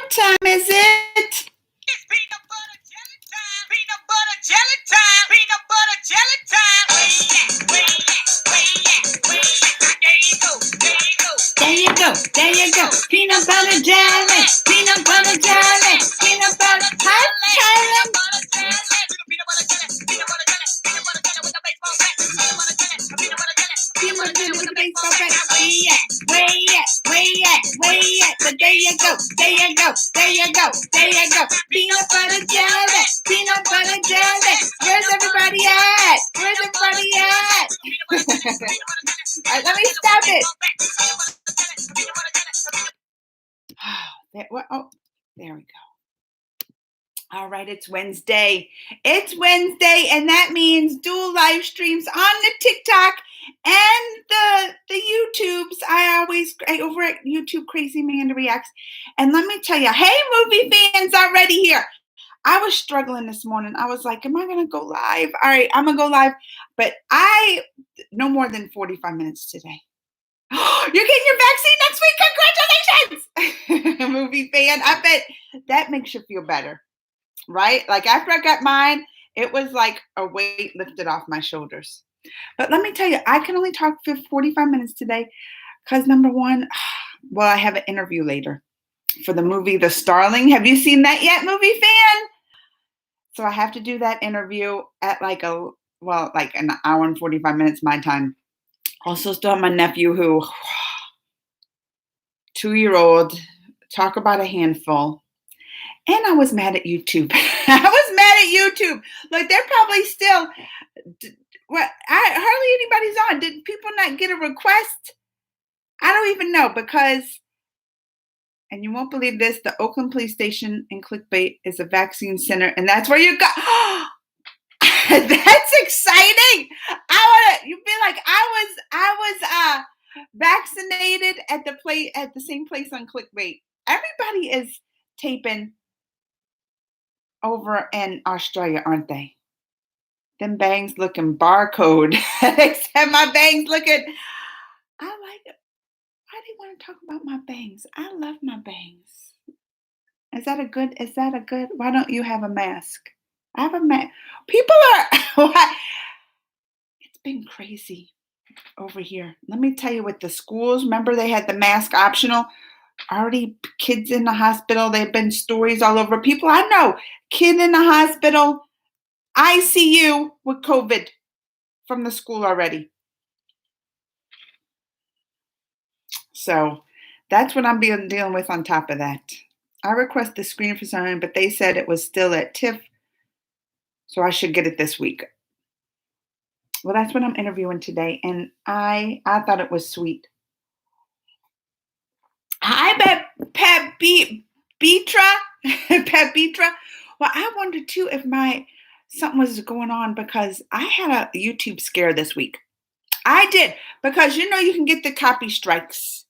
time is it? It's peanut butter jelly time. Peanut butter jelly time. Peanut butter jelly time. Where you at? There you go. There you go. There you go. Peanut butter jelly. Peanut butter jelly. Peanut butter. Hi, Tyler. Peanut butter jelly. Peanut butter jelly. Peanut butter jelly. Peanut butter jelly with a baseball bat. Peanut butter jelly. Peanut butter jelly. Peanut butter jelly with a baseball bat. Where you at? Where you at? Where you at? Where you at? But there you go. There you go. There you go. There you go. Peanut butter jelly. Peanut butter jelly. Where's everybody at? Where's everybody at? All right, let me stop it. There we go. All right, it's Wednesday. It's Wednesday, and that means dual live streams on the TikTok and the YouTubes. I over at YouTube Crazy Amanda Reacts. And let me tell you, hey, movie fans already here. I was struggling this morning. I was like, am I going to go live? All right, I'm going to go live. But no more than 45 minutes today. You're getting your vaccine next week. Congratulations, movie fan. I bet that makes you feel better, right? Like after I got mine, it was like a weight lifted off my shoulders. But let me tell you, I can only talk for 45 minutes today because number one, I have an interview later for the movie The Starling. Have you seen that yet, movie fan? So I have to do that interview at like an hour and 45 minutes my time. Also still have my nephew who, 2-year-old, talk about a handful. And I was mad at YouTube. Like they're probably still, hardly anybody's on. Did people not get a request? I don't even know because, and you won't believe this, the Oakland police station in Clickbait is a vaccine center. And that's where you go. That's exciting. You feel like I was vaccinated at the same place on Clickbait. Everybody is taping over in Australia, aren't they? Them bangs looking barcode. Except my bangs looking. I like it. Why do you want to talk about my bangs? I love my bangs. Is that a good? Why don't you have a mask? I have a mask. People are. It's been crazy over here. Let me tell you, with the schools, remember they had the mask optional? Already kids in the hospital. There have been stories all over. People I know, kid in the hospital, ICU with COVID from the school already. So that's what I'm dealing with on top of that. I requested the screen for something, but they said it was still at TIFF, so I should get it this week. Well, that's what I'm interviewing today, and I thought it was sweet. Hi, Pat Beatra. Pat Beatra. Well, I wondered too if something was going on because I had a YouTube scare this week. I did, because you can get the copy strikes.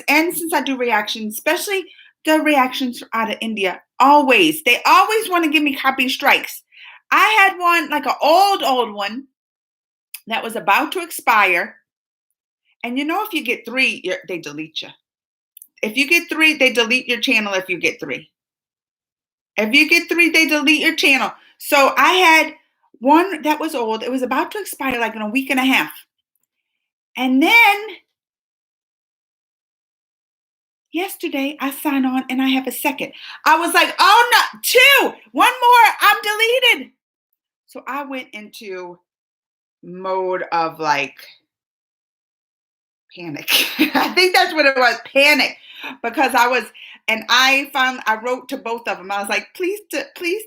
And since I do reactions, especially the reactions out of India, they always want to give me copy strikes. I had one, like an old one that was about to expire. And if you get 3, they delete you. If you get 3, they delete your channel if you get 3. If you get 3, they delete your channel. So I had one that was old. It was about to expire like in a week and a half. And then yesterday I sign on and I have a second. I was like, oh no, 2, one more, I'm deleted. So I went into mode of like panic. I think that's what it was, panic. Because I wrote to both of them. I was like, please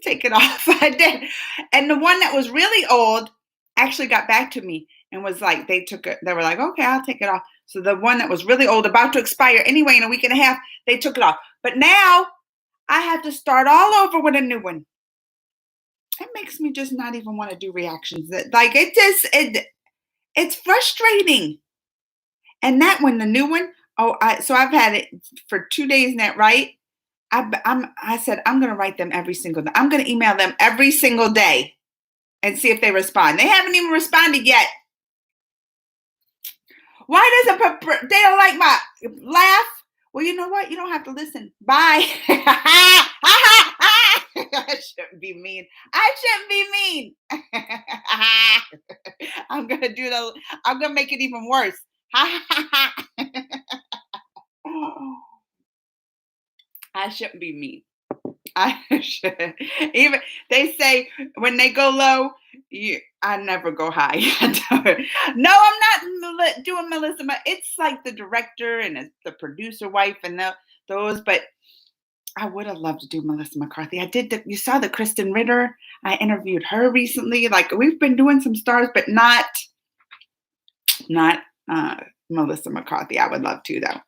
take it off. I did. And the one that was really old actually got back to me and was like, they were like, okay, I'll take it off. So the one that was really old, about to expire anyway in a week and a half, they took it off. But now I have to start all over with a new one. It makes me just not even want to do reactions. Like it's frustrating. And that one, the new one, so I've had it for 2 days now, right? I said, I'm going to write them every single day. I'm going to email them every single day and see if they respond. They haven't even responded yet. Why they don't like my laugh Well, you know what? You don't have to listen. Bye. I shouldn't be mean. I shouldn't be mean. I'm gonna make it even worse. I shouldn't be mean. I should. Even they say when they go low, I never go high. No, I'm not doing Melissa. It's like the director and it's the producer wife and those. But I would have loved to do Melissa McCarthy. I did. You saw the Kristen Ritter. I interviewed her recently. Like we've been doing some stars, but not Melissa McCarthy. I would love to though.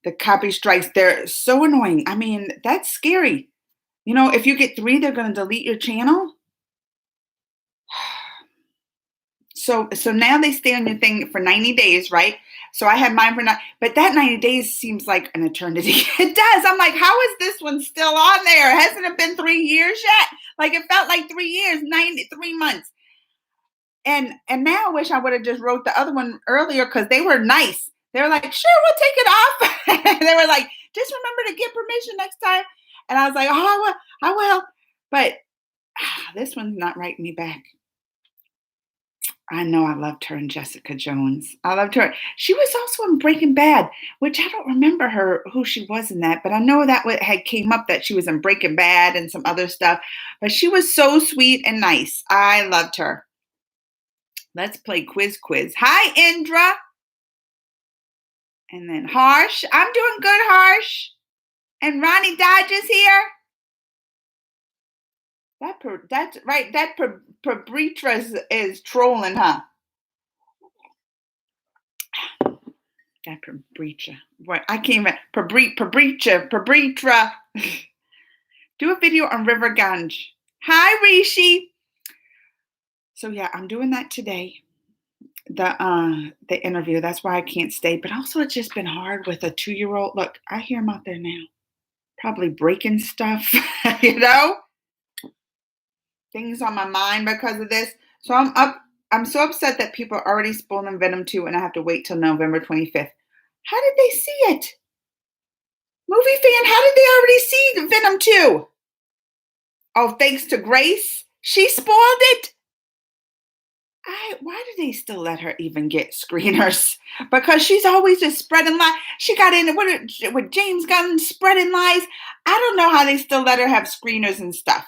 The copy strikes, they're so annoying. I mean, that's scary. You know, if you get 3, they're going to delete your channel. So now they stay on your thing for 90 days, right? So I had mine for but that 90 days seems like an eternity. It does. I'm like, how is this one still on there? Hasn't it been 3 years yet? Like it felt like 3 years, 3 months. And now I wish I would have just wrote the other one earlier because they were nice. They were like, sure, we'll take it off. They were like, just remember to get permission next time. And I was like, oh, I will. But this one's not writing me back. I know I loved her and Jessica Jones. I loved her. She was also in Breaking Bad, which I don't remember who she was in that, but I know that had came up that she was in Breaking Bad and some other stuff. But she was so sweet and nice. I loved her. Let's play quiz. Hi, Indra. And then Harsh. I'm doing good, Harsh. And Ronnie Dodge is here. That's right. That Pabritra is trolling, huh? That Pabritra. Right. I can't even. Pabritra. Do a video on River Ganj. Hi, Rishi. So yeah, I'm doing that today. The interview. That's why I can't stay. But also it's just been hard with a 2-year-old. Look, I hear him out there now. Probably breaking stuff, you know? Things on my mind because of this. So I'm so upset that people are already spoiling Venom 2 and I have to wait till November 25th. How did they see it? Movie fan, how did they already see Venom 2? Oh, thanks to Grace? She spoiled it? Why do they still let her even get screeners? Because she's always just spreading lies. She got in with James Gunn spreading lies. I don't know how they still let her have screeners and stuff.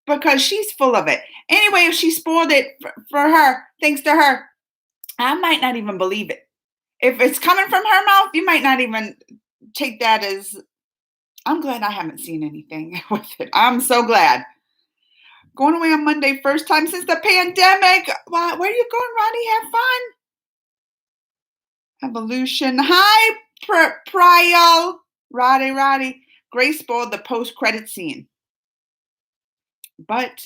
Because she's full of it. Anyway, if she spoiled it for her, thanks to her, I might not even believe it. If it's coming from her mouth, you might not even take that as, I'm glad I haven't seen anything with it. I'm so glad. Going away on Monday, first time since the pandemic. Where are you going, Ronnie? Have fun. Evolution. Hi, Prial. Roddy. Grace spoiled the post-credit scene. But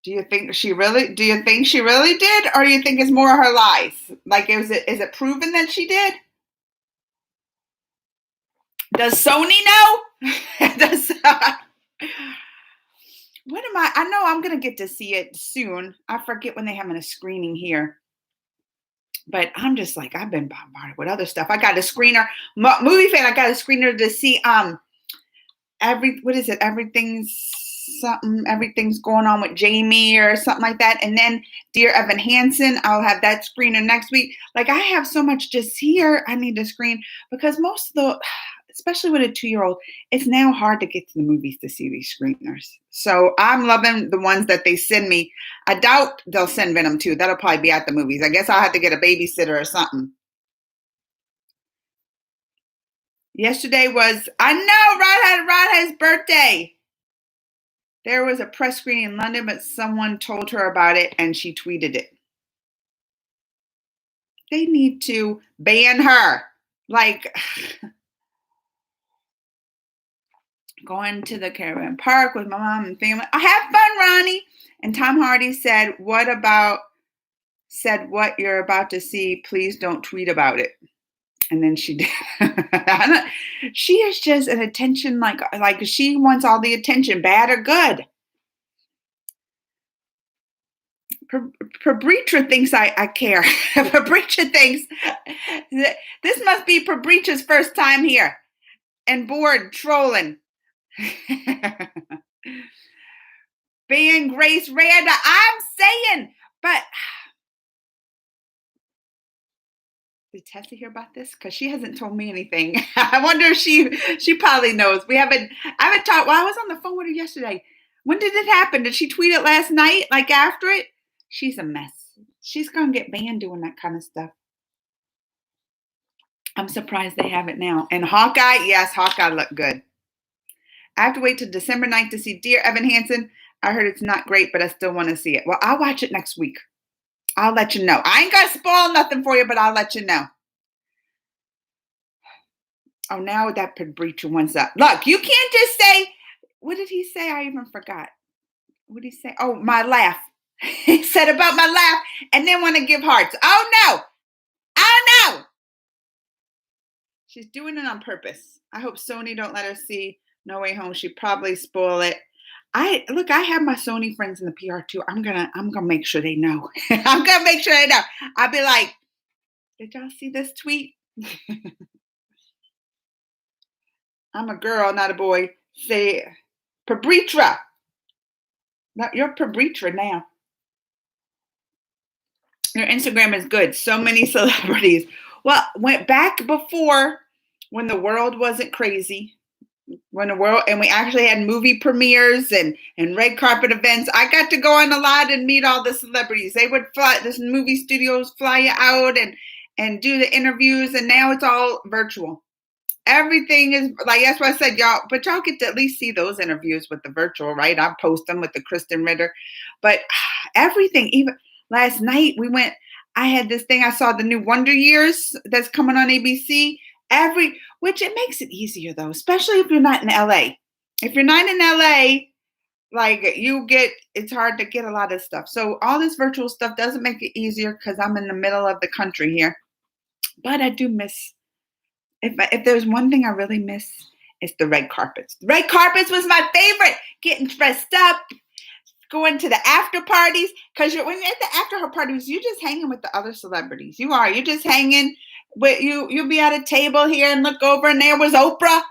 do you think she really did? Or do you think it's more her lies? Like, is it proven that she did? Does Sony know? I know I'm going to get to see it soon. I forget when they're having a screening here. But I'm just like, I've been bombarded with other stuff. I got a screener. Movie fan, I got a screener to see everything's going on with Jamie or something like that. And then Dear Evan Hansen, I'll have that screener next week. Like I have so much just here I need to screen because most of especially with a 2-year-old, it's now hard to get to the movies to see these screeners. So I'm loving the ones that they send me. I doubt they'll send Venom 2. That'll probably be at the movies. I guess I'll have to get a babysitter or something. Yesterday was, I know, Rod had his birthday. There was a press screening in London, but someone told her about it and she tweeted it. They need to ban her. Like, going to the caravan park with my mom and family. I have fun, Ronnie. And Tom Hardy said, what you're about to see, please don't tweet about it. And then she did. She is just an attention, like she wants all the attention, bad or good. Pabritra thinks I care. Pabritra thinks this must be Pabritra's first time here and bored trolling. Being Grace Randa, I'm saying, but did Tessa hear about this? Because she hasn't told me anything. I wonder if she probably knows. I haven't talked. Well, I was on the phone with her yesterday. When did it happen? Did she tweet it last night? Like after it? She's a mess. She's gonna get banned doing that kind of stuff. I'm surprised they have it now. And Hawkeye, yes, Hawkeye looked good. I have to wait till December 9th to see Dear Evan Hansen. I heard it's not great, but I still want to see it. Well, I'll watch it next week. I'll let you know. I ain't gonna spoil nothing for you, but I'll let you know. Oh, now that Pabritra wants up. Look, you can't just say, what did he say? I even forgot. What did he say? Oh, my laugh. He said about my laugh and then want to give hearts. Oh, no. Oh, no. She's doing it on purpose. I hope Sony don't let her see No Way Home. She'd probably spoil it. I have my Sony friends in the PR too. I'm gonna make sure they know. I'm gonna make sure they know. I'll be like, did y'all see this tweet? I'm a girl, not a boy. Say Pabritra. No, you're Pabritra now. Your Instagram is good. So many celebrities. Well, went back before when the world wasn't crazy. And we actually had movie premieres and red carpet events. I got to go on a lot and meet all the celebrities. They would fly, this movie studios fly you out and do the interviews, and now it's all virtual. Everything is like, that's why I said y'all get to at least see those interviews with the virtual, right? I post them with the Kristen Ritter, but everything, even last night I had this thing, I saw the new Wonder Years that's coming on ABC. Which it makes it easier though, especially if you're not in LA. If you're not in LA, like it's hard to get a lot of stuff. So all this virtual stuff doesn't make it easier because I'm in the middle of the country here. But I do miss, if there's one thing I really miss, it's the red carpets. The red carpets was my favorite. Getting dressed up, going to the after parties. Because when you're at the after parties, you're just hanging with the other celebrities. You're just hanging. You'll be at a table here and look over and there was Oprah,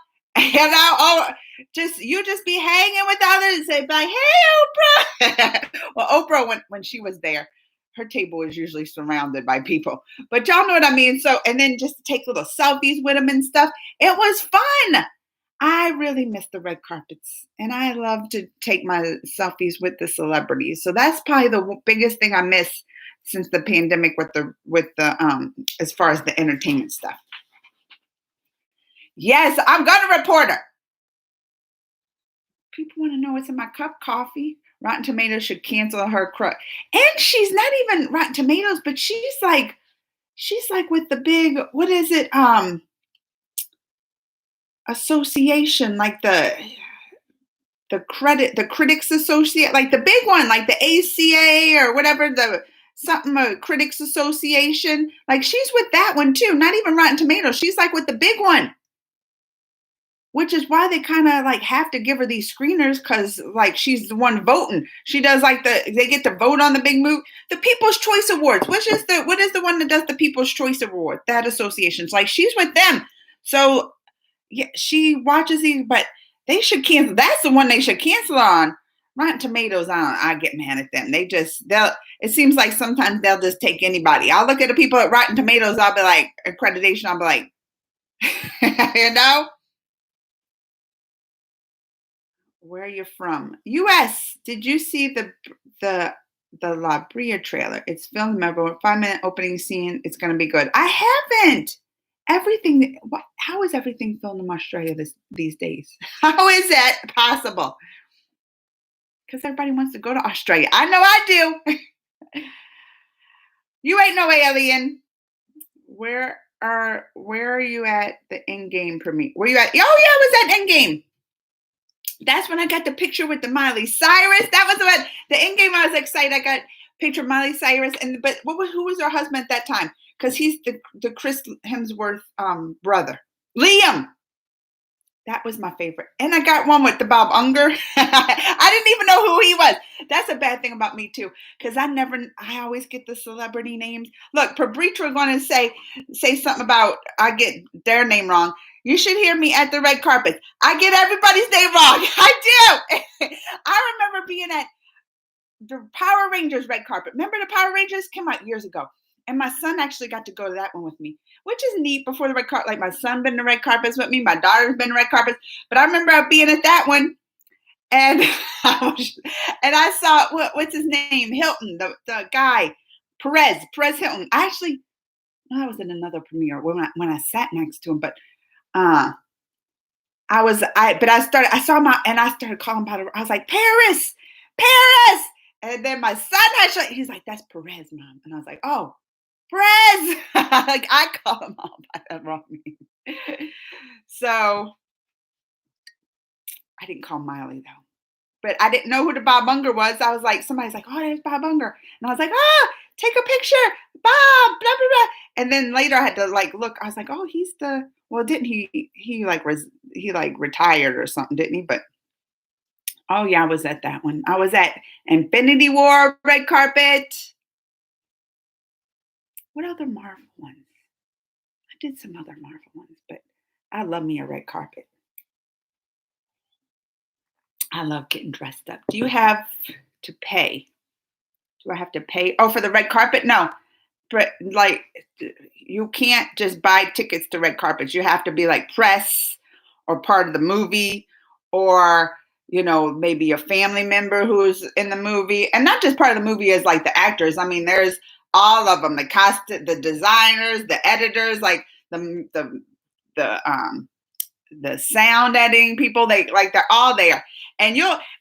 you just be hanging with others and say like, hey Oprah. Well, Oprah when she was there, her table was usually surrounded by people, but y'all know what I mean. So, and then just take little selfies with them and stuff. It was fun. I really miss the red carpets, and I love to take my selfies with the celebrities. So that's probably the biggest thing I miss since the pandemic with the as far as the entertainment stuff. Yes, I'm gonna report her. People want to know what's in my cup. Coffee. Rotten Tomatoes should cancel her and she's not even Rotten Tomatoes, but she's like with the big, what is it? Association, like the critics associate, like the big one, like the ACA or whatever, critics association. Like she's with that one too, not even Rotten Tomatoes. She's like with the big one, which is why they kind of like have to give her these screeners, because like she's the one voting. She does like they get to vote on the big movie, the People's Choice Awards. What is the one that does the People's Choice Award? That association's like she's with them. So yeah, she watches these, but they should cancel. That's the one they should cancel on. Rotten Tomatoes, I get mad at them. It seems like sometimes they'll just take anybody. I'll look at the people at Rotten Tomatoes. I'll be like, accreditation. I'll be like, where are you from? U.S. Did you see the La Brea trailer? It's filmed. Remember, 5-minute opening scene. It's going to be good. I haven't. How is everything filmed in Australia these days? How is that possible? Because everybody wants to go to Australia. I know I do. You ain't no alien. Where are you at the Endgame premiere? Where you at? Oh yeah, I was at Endgame. That's when I got the picture with the Miley Cyrus. That was what the Endgame. I was excited. I got a picture of Miley Cyrus, but who was her husband at that time? Because he's the Chris Hemsworth brother, Liam. That was my favorite. And I got one with the Bob Unger. I didn't even know who he was. That's a bad thing about me too, because I always get the celebrity names. Look, Pabritra going to say something about, I get their name wrong. You should hear me at the red carpet. I get everybody's name wrong. I do. I remember being at the Power Rangers red carpet. Remember the Power Rangers came out years ago, and my son actually got to go to that one with me, which is neat. Before the red carpet, like my son been to red carpets with me, my daughter's been to red carpets, but I remember being at that one, and and I saw what's his name, Hilton, the guy, Perez Hilton. I actually, well, that was in another premiere when I sat next to him, but uh I saw my, and I started calling by I was like, Paris. And then my son he's like, that's Perez, mom. And I was like, oh, Perez. Like I call him all by that wrong name. So I didn't call Miley though. But I didn't know who the Bob Unger was. I was like, somebody's like, oh, there's Bob Unger. And I was like, take a picture, Bob, blah, blah, blah. And then later I had to like look, I was like, oh, didn't he like retired or something, didn't he? But oh yeah, I was at that one. I was at Infinity War red carpet. What other Marvel ones? I did some other Marvel ones, but I love me a red carpet. I love getting dressed up. Do you have to pay? Do I have to pay? Oh, for the red carpet? No. But like, you can't just buy tickets to red carpets. You have to be like press or part of the movie, or maybe a family member who's in the movie, and not just part of the movie as like the actors. I mean, there's all of them: the cast, the designers, the editors, like the sound editing people. They're all there, and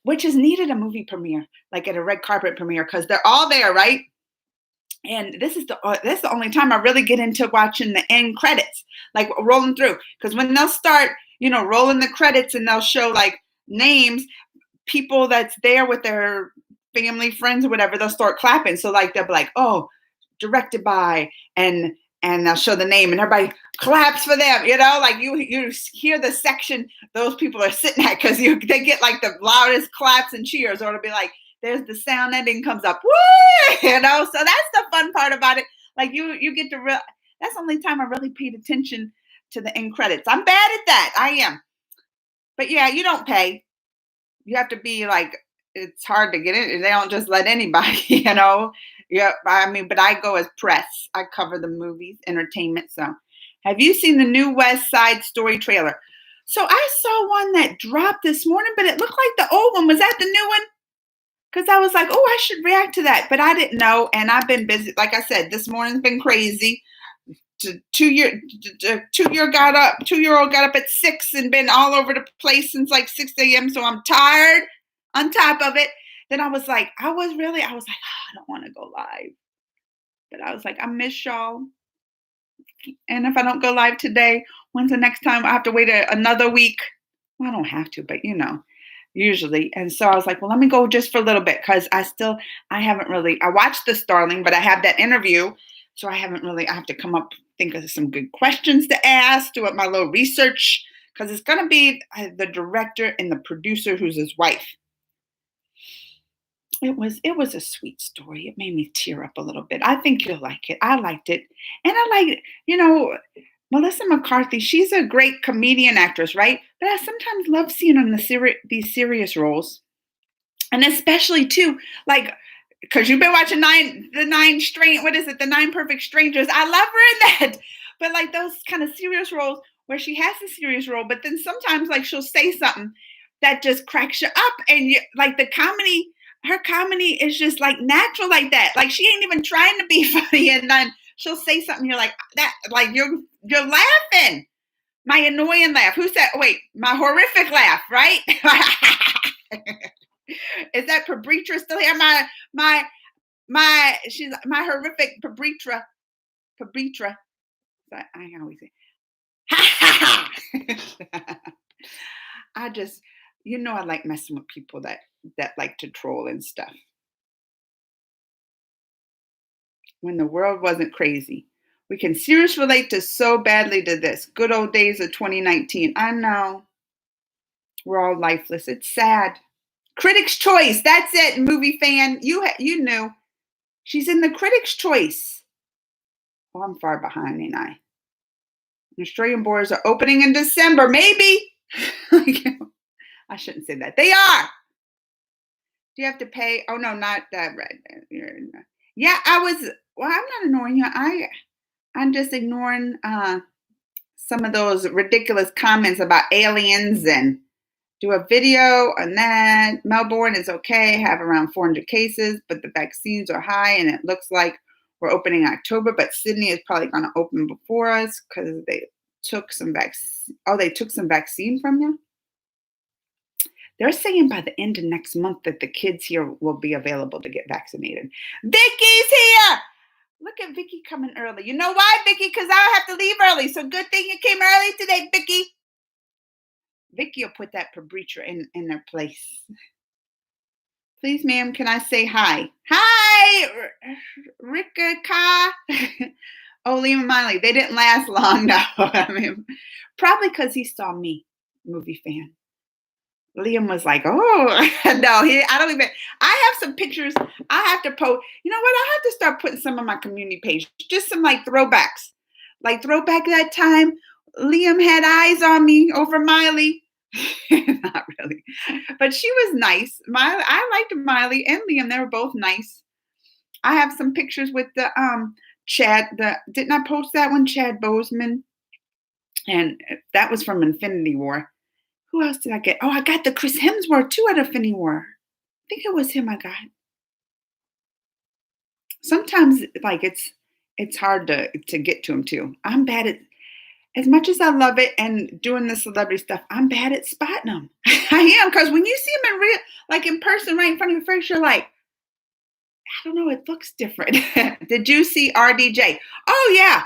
which is needed a movie premiere, like at a red carpet premiere, because they're all there, right? And this is the only time I really get into watching the end credits, like rolling through. Because when they'll start, rolling the credits, and they'll show like names, people that's there with their family, friends, or whatever, they'll start clapping. So like they'll be like, oh, directed by, and they'll show the name, and everybody claps for them. Like you hear the section those people are sitting at, because they get like the loudest claps and cheers, or it'll be like, there's the sound ending comes up, woo, so that's the fun part about it. Like you get to that's the only time I really paid attention to the end credits. I'm bad at that. I am. But yeah, you don't pay. You have to be like, it's hard to get in. They don't just let anybody, Yeah, I mean, but I go as press. I cover the movies, entertainment. So have you seen the new West Side Story trailer? So I saw one that dropped this morning, but it looked like the old one. Was that the new one? Because I was like, oh, I should react to that. But I didn't know. And I've been busy. Like I said, this morning's been crazy. Two-year-old got up at 6 and been all over the place since like 6 a.m. So I'm tired on top of it. Then I was like, oh, I don't want to go live. But I was like, I miss y'all. And if I don't go live today, when's the next time? I have to wait another week. Well, I don't have to, but usually. And so I was like, well, let me go just for a little bit, because I watched the Starling, but I have that interview. So I have to come up, think of some good questions to ask, do my little research, because it's going to be the director and the producer, who's his wife. It was a sweet story. It made me tear up a little bit. I think you'll like it. I liked it. And I like, Melissa McCarthy, she's a great comedian actress, right? But I sometimes love seeing her in these serious roles. And especially too, like, because you've been watching the Nine Perfect Strangers. I love her in that. But like those kind of serious roles where she has a serious role, but then sometimes like she'll say something that just cracks you up. And like her comedy is just like natural like that. Like she ain't even trying to be funny, and then she'll say something, you're like that, like you're laughing. My annoying laugh. Who said? Wait, my horrific laugh, right? Is that Pabritra still here? She's my horrific Pabritra. I always say, I just, I like messing with people that like to troll and stuff. When the world wasn't crazy. We can seriously relate to so badly to this. Good old days of 2019. I know. We're all lifeless. It's sad. Critics' Choice. That's it, movie fan. You knew. She's in the Critics' Choice. Oh, I'm far behind, ain't I? Australian borders are opening in December. Maybe. I shouldn't say that. They are. Do you have to pay? Oh no, not that. Right. Yeah, I was. Well, I'm not ignoring you. I'm just ignoring some of those ridiculous comments about aliens and do a video on that. Melbourne is okay, have around 400 cases, but the vaccines are high and it looks like we're opening October, but Sydney is probably going to open before us because they took some vaccine. Oh, they took some vaccine from you? They're saying by the end of next month that the kids here will be available to get vaccinated. Vicky's here! Look at Vicky coming early. You know why, Vicky? Because I'll have to leave early. So good thing you came early today, Vicky. Vicky will put that Pabritra in their place. Please, ma'am, can I say hi? Hi, Rika Ka. Oh, Liam and Miley. They didn't last long, no. I mean, probably because he saw me, movie fan. Liam was like, oh, no, I don't even, I have some pictures I have to post. You know what? I have to start putting some on my community page, just some like throwbacks. Like throwback that time, Liam had eyes on me over Miley. Not really, but she was nice. I liked Miley and Liam. They were both nice. I have some pictures with the Chad. Didn't I post that one? Chad Boseman, and that was from Infinity War. Who else did I get? Oh, I got the Chris Hemsworth too at Infinity War. I think it was him I got. Sometimes like it's hard to get to him too. I'm bad at, as much as I love it and doing the celebrity stuff, I'm bad at spotting them. I am, because when you see them in real, like in person, right in front of your face, you're like, I don't know, it looks different. Did you see RDJ? Oh yeah,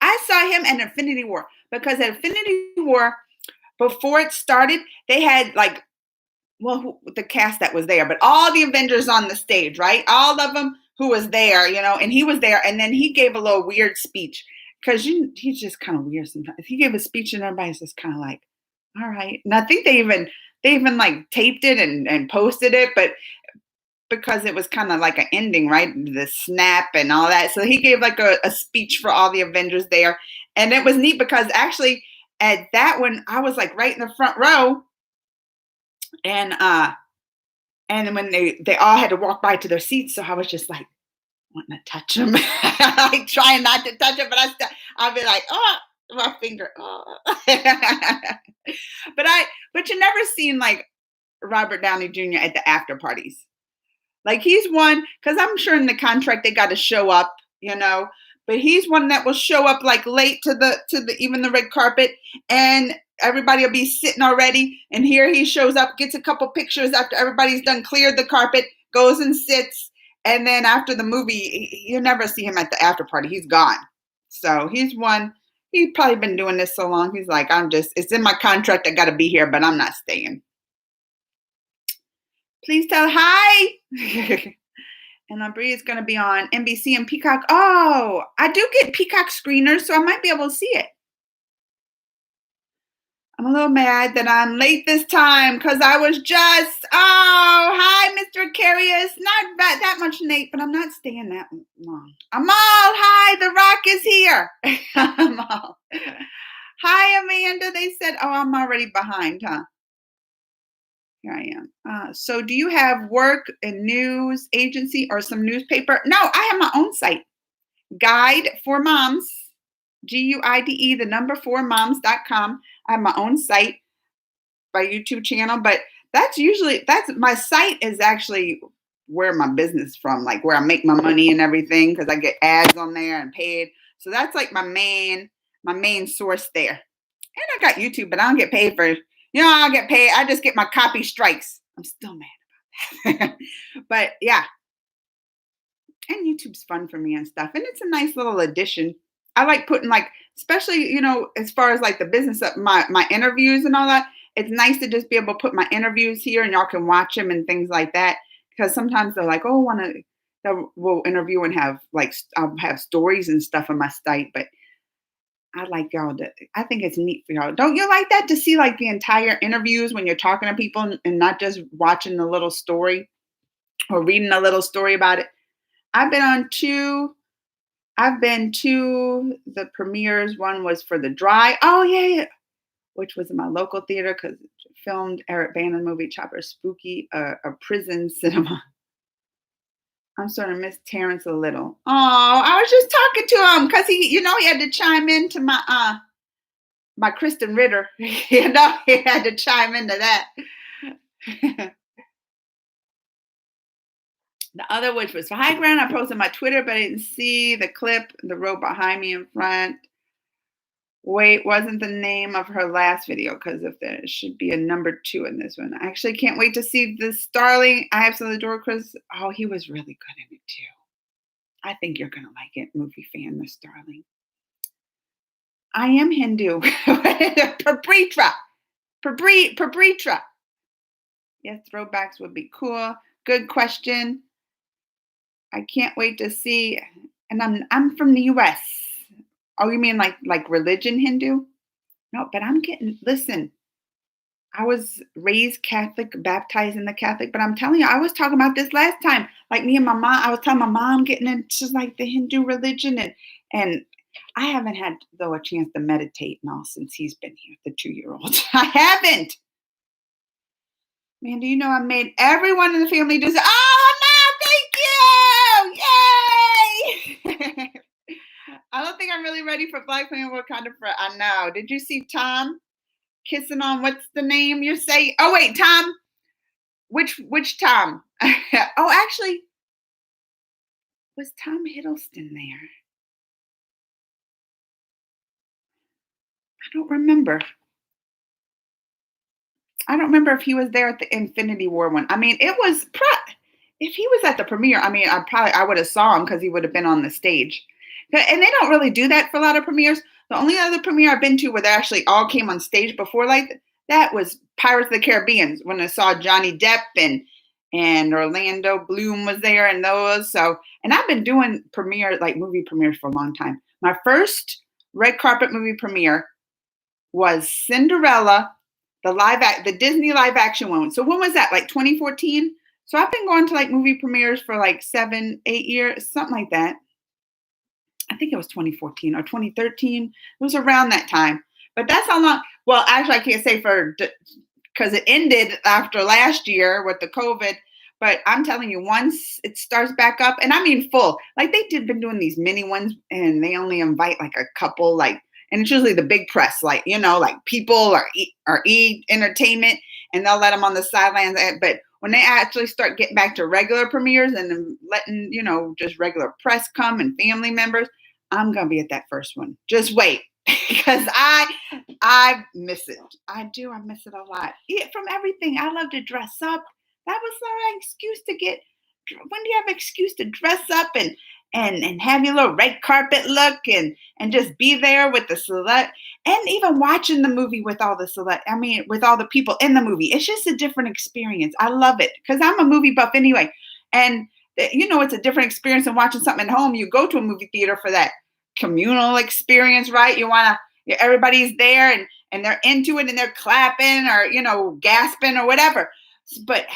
I saw him at Infinity War, because at Infinity War, before it started, they had like, well, the cast that was there, but all the Avengers on the stage, right? All of them who was there, and he was there, and then he gave a little weird speech, because he's just kind of weird sometimes. He gave a speech and everybody's just kind of like, all right. And I think they even like taped it and posted it, but because it was kind of like an ending, right? The snap and all that. So he gave like a speech for all the Avengers there. And it was neat because actually at that one, I was like right in the front row. And when they all had to walk by to their seats, so I was just like wanting to touch them, like trying not to touch them, but I'll be like, oh, my finger, oh. but you never seen like Robert Downey Jr. at the after parties. Like he's one, because I'm sure in the contract they got to show up, but he's one that will show up like late to the even the red carpet, and everybody will be sitting already, and here he shows up, gets a couple pictures after everybody's done cleared the carpet, goes and sits, and then after the movie, you never see him at the after party. He's gone. So he's one. He's probably been doing this so long. He's like, it's in my contract. I got to be here, but I'm not staying. Please tell hi. And Aubrey is going to be on NBC and Peacock. Oh, I do get Peacock screeners, so I might be able to see it. I'm a little mad that I'm late this time because I was just, hi, Mr. Carius. Not that much late, but I'm not staying that long. Amal, hi, The Rock is here. Amal. Hi, Amanda. They said, oh, I'm already behind, huh? Here I am. So do you have work in news agency or some newspaper? No, I have my own site. Guide for Moms, GUIDE, the number 4moms.com. I have my own site, my YouTube channel, but that's my site is actually where my business is from, like where I make my money and everything, because I get ads on there and paid. So that's like my main source there. And I got YouTube, but I don't get paid for, I get paid. I just get my copy strikes. I'm still mad about that. But yeah. And YouTube's fun for me and stuff. And it's a nice little addition. I like putting like, especially, as far as like the business of my interviews and all that, it's nice to just be able to put my interviews here and y'all can watch them and things like that. Because sometimes they're like, oh, we'll interview and have like, I'll have stories and stuff on my site. But I'd like y'all to, I think it's neat for y'all. Don't you like that to see like the entire interviews when you're talking to people and not just watching the little story or reading a little story about it? I've been on two. I've been to the premieres. One was for The Dry. Oh yeah, which was in my local theater because it filmed Eric Bana's movie Chopper Spooky, a prison cinema. I'm starting to miss Terrence a little. Oh, I was just talking to him because he had to chime into my Kristen Ritter. He had to chime into that. The other, which was for High Ground, I posted on my Twitter, but I didn't see the clip, the row behind me in front. Wait, wasn't the name of her last video, because if there should be a number 2 in this one. I actually can't wait to see the Starling. I absolutely adore Chris. Oh, he was really good in it too. I think you're going to like it, movie fan, the Starling. I am Hindu. Pabritra. Yes, throwbacks would be cool. Good question. I can't wait to see. And I'm from the US. Oh, you mean like religion Hindu? No, but listen, I was raised Catholic, baptized in the Catholic, but I'm telling you, I was talking about this last time. Like me and my mom, I was telling my mom getting into like the Hindu religion and I haven't had though a chance to meditate now since he's been here, the 2-year-old. I haven't. Man, do you know I made everyone in the family do so? Oh no, thank you! Yay! I don't think I'm really ready for Black Panther Wakanda for. I know. Did you see Tom kissing on what's the name you say? Oh wait, Tom. Which Tom? Oh, actually, was Tom Hiddleston there? I don't remember. I don't remember if he was there at the Infinity War one. I mean, it was if he was at the premiere. I mean, I would have saw him because he would have been on the stage. And they don't really do that for a lot of premieres. The only other premiere I've been to where they actually all came on stage before like that was Pirates of the Caribbean when I saw Johnny Depp and Orlando Bloom was there and those. So, and I've been doing movie premieres for a long time. My first red carpet movie premiere was Cinderella, the Disney live action one. So when was that? Like 2014? So I've been going to like movie premieres for like 7, 8 years, something like that. I think it was 2014 or 2013. It was around that time. But that's how long. Well, actually, I can't say because it ended after last year with the COVID. But I'm telling you, once it starts back up, and I mean full, like been doing these mini ones, and they only invite like a couple, and it's usually the big press, like people or entertainment, and they'll let them on the sidelines. But when they actually start getting back to regular premieres and letting, just regular press come and family members, I'm going to be at that first one. Just wait, because I miss it. I do. I miss it a lot. From everything. I love to dress up. That was my excuse to when do you have an excuse to dress up and have your little red carpet look and just be there with the select, and even watching the movie with all the with all the people in the movie. It's just a different experience. I love it because I'm a movie buff anyway. And it's a different experience than watching something at home. You go to a movie theater for that communal experience, right? Everybody's there and they're into it and they're clapping or, gasping or whatever. But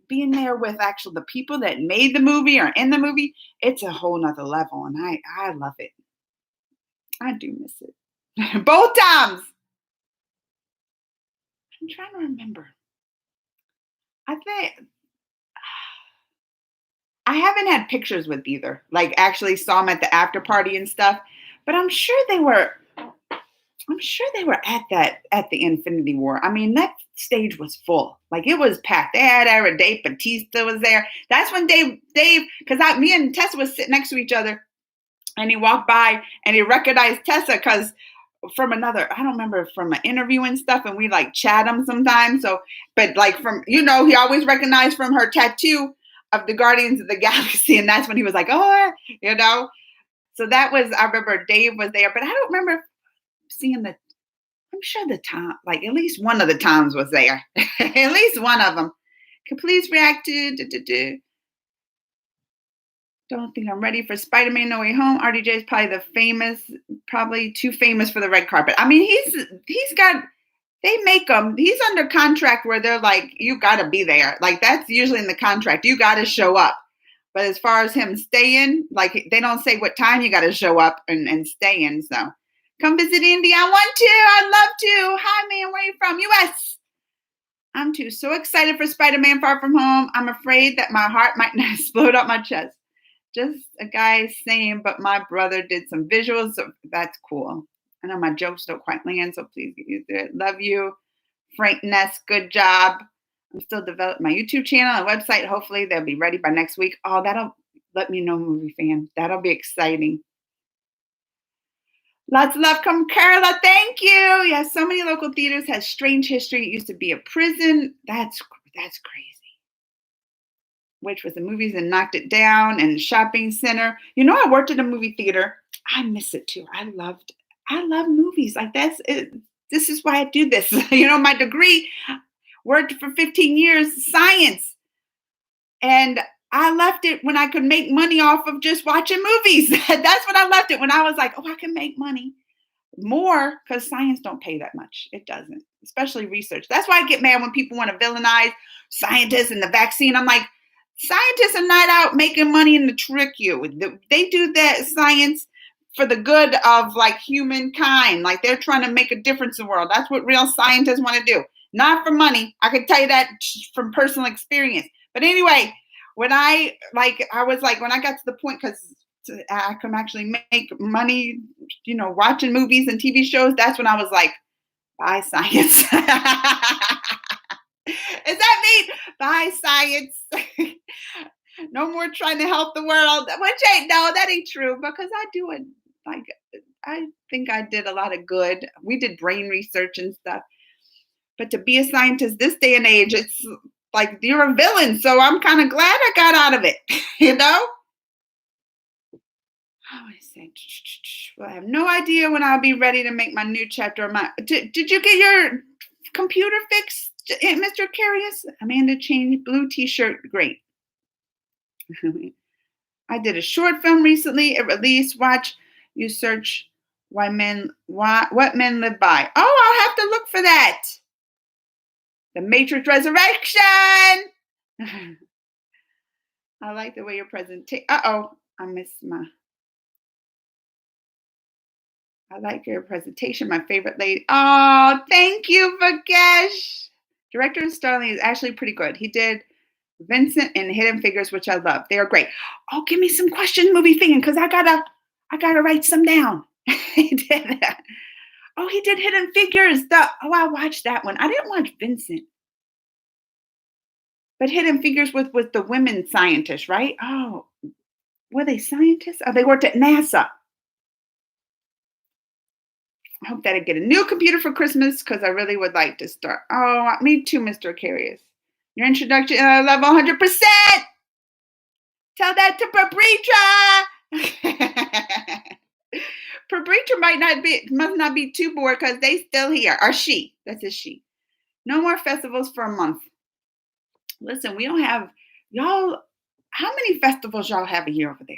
being there with actually the people that made the movie or in the movie, it's a whole nother level. And I love it. I do miss it. Both times. I'm trying to remember. I think I haven't had pictures with either. Like actually saw them at the after party and stuff. But I'm sure they were at the Infinity War. I mean, that stage was full. Like it was packed. They had Dave Bautista was there. That's when Dave, because me and Tessa was sitting next to each other, and he walked by and he recognized Tessa because from I don't remember, from an interview and stuff, and we like chat him sometimes. So, but like from he always recognized from her tattoo of the Guardians of the Galaxy, and that's when he was like, oh, So that was, I remember Dave was there, but I don't remember seeing I'm sure the Tom, like at least one of the Toms was there. At least one of them. Could please react to Don't think I'm ready for Spider-Man No Way Home. RDJ is probably too famous for the red carpet. I mean, they make him, he's under contract where they're like, you got to be there. Like, that's usually in the contract. You got to show up. But as far as him staying, like, they don't say what time you got to show up and stay in. So come visit Indy. I want to. I'd love to. Hi, man. Where are you from? U.S. I'm too so excited for Spider-Man Far From Home. I'm afraid that my heart might not explode up my chest. Just a guy saying, but my brother did some visuals. So that's cool. I know my jokes don't quite land, so please get used to it. Love you. Frank Ness, good job. I'm still developing my YouTube channel and website. Hopefully they'll be ready by next week. Oh, that'll let me know, movie fan. That'll be exciting. Lots of love from Carla. Thank you. Yeah, so many local theaters has strange history. It used to be a prison. That's crazy. Which was the movies and knocked it down, and shopping center. You know, I worked at a movie theater. I miss it too. I love movies. Like, that's it. This is why I do this. You know, my degree, worked for 15 years, science. And I left it when I could make money off of just watching movies. That's when I left it, when I was like, oh, I can make money more, because science don't pay that much. It doesn't, especially research. That's why I get mad when people want to villainize scientists and the vaccine. I'm like, scientists are not out making money and to trick you. They do that science for the good of, like, humankind. Like, they're trying to make a difference in the world. That's what real scientists want to do. Not for money. I can tell you that from personal experience. But anyway, when I got to the point, because I can actually make money, you know, watching movies and TV shows, that's when I was like, bye, science. Is that me? Bye, science. No more trying to help the world. That ain't true, because I do it. Like, I think I did a lot of good. We did brain research and stuff. But to be a scientist this day and age, it's like you're a villain. So I'm kind of glad I got out of it, you know? I said, well, I have no idea when I'll be ready to make my new chapter. Did you get your computer fixed, Mr. Carius? Amanda changed blue t-shirt. Great. I did a short film recently. It released. Watch. You search what men live by. Oh, I'll have to look for that. The Matrix Resurrection. I like the way your presentation. I missed I like your presentation. My favorite lady. Oh, thank you, Vagesh. Director Starling is actually pretty good. He did Vincent and Hidden Figures, which I love. They are great. Oh, give me some questions, movie fan, because I gotta write some down. He did that. Oh, he did Hidden Figures. I watched that one. I didn't watch Vincent. But Hidden Figures with the women scientists, right? Oh, were they scientists? Oh, they worked at NASA. I hope that I get a new computer for Christmas, because I really would like to start. Oh, me too, Mr. Carius. Your introduction, I love 100%. Tell that to Pabritra. Pabritra must not be too bored, because they still here. Or she. That's a she. No more festivals for a month. Listen, we don't have, y'all, how many festivals y'all have a year over there?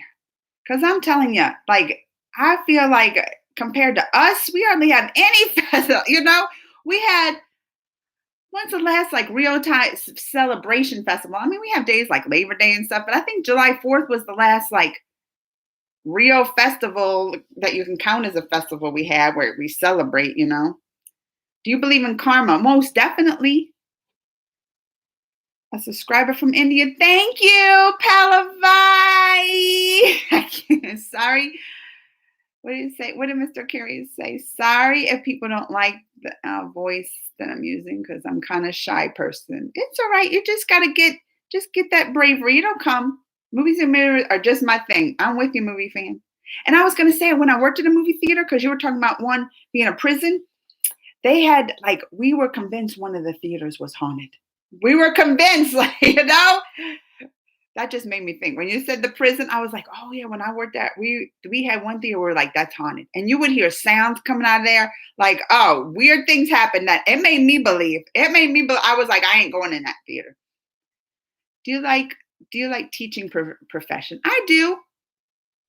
Because I'm telling you, like, I feel like compared to us, we hardly have any festival. You know, we had, when's the last, like, real time celebration festival? I mean, we have days like Labor Day and stuff, but I think July 4th was the last, like, real festival that you can count as a festival we had where we celebrate, you know. Do you believe in karma? Most definitely. A subscriber from India. Thank you, Palavai. Sorry. What did you say? What did Mr. Carius say? Sorry if people don't like the voice that I'm using, because I'm kind of shy person. It's all right. You just got to get that bravery. You don't come. Movies and mirrors are just my thing. I'm with you, movie fan. And I was going to say, when I worked at a movie theater, because you were talking about one being a prison, they had, like, we were convinced one of the theaters was haunted. We were convinced, like, you know, that just made me think. When you said the prison, I was like, oh yeah, when I worked at, we had one theater where, like, that's haunted. And you would hear sounds coming out of there, like, oh, weird things happen. That it made me believe. I was like, I ain't going in that theater. Do you like Do you like teaching profession? I do.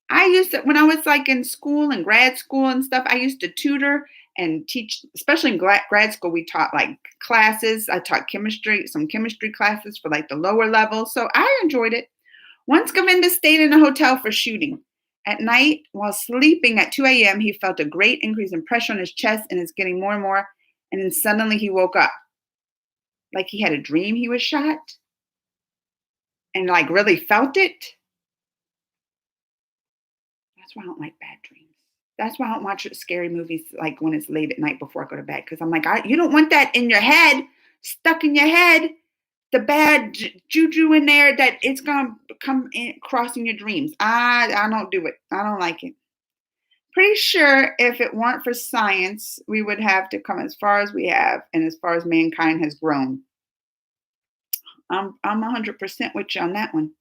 I used to, when I was like in school and grad school and stuff, I used to tutor and teach, especially in grad school. We taught like classes. I taught chemistry, some chemistry classes for like the lower level. So I enjoyed it. Once Govinda stayed in a hotel for shooting. At night, while sleeping at 2 a.m., he felt a great increase in pressure on his chest and it's getting more and more. And then suddenly he woke up. Like he had a dream he was shot and like really felt it. That's why I don't like bad dreams. That's why I don't watch scary movies like when it's late at night before I go to bed. Because I'm like, you don't want that in your head, stuck in your head. The bad juju in there that it's gonna come in crossing your dreams. I don't do it. I don't like it. Pretty sure if it weren't for science, we would have to come as far as we have and as far as mankind has grown. I'm 100% with you on that one.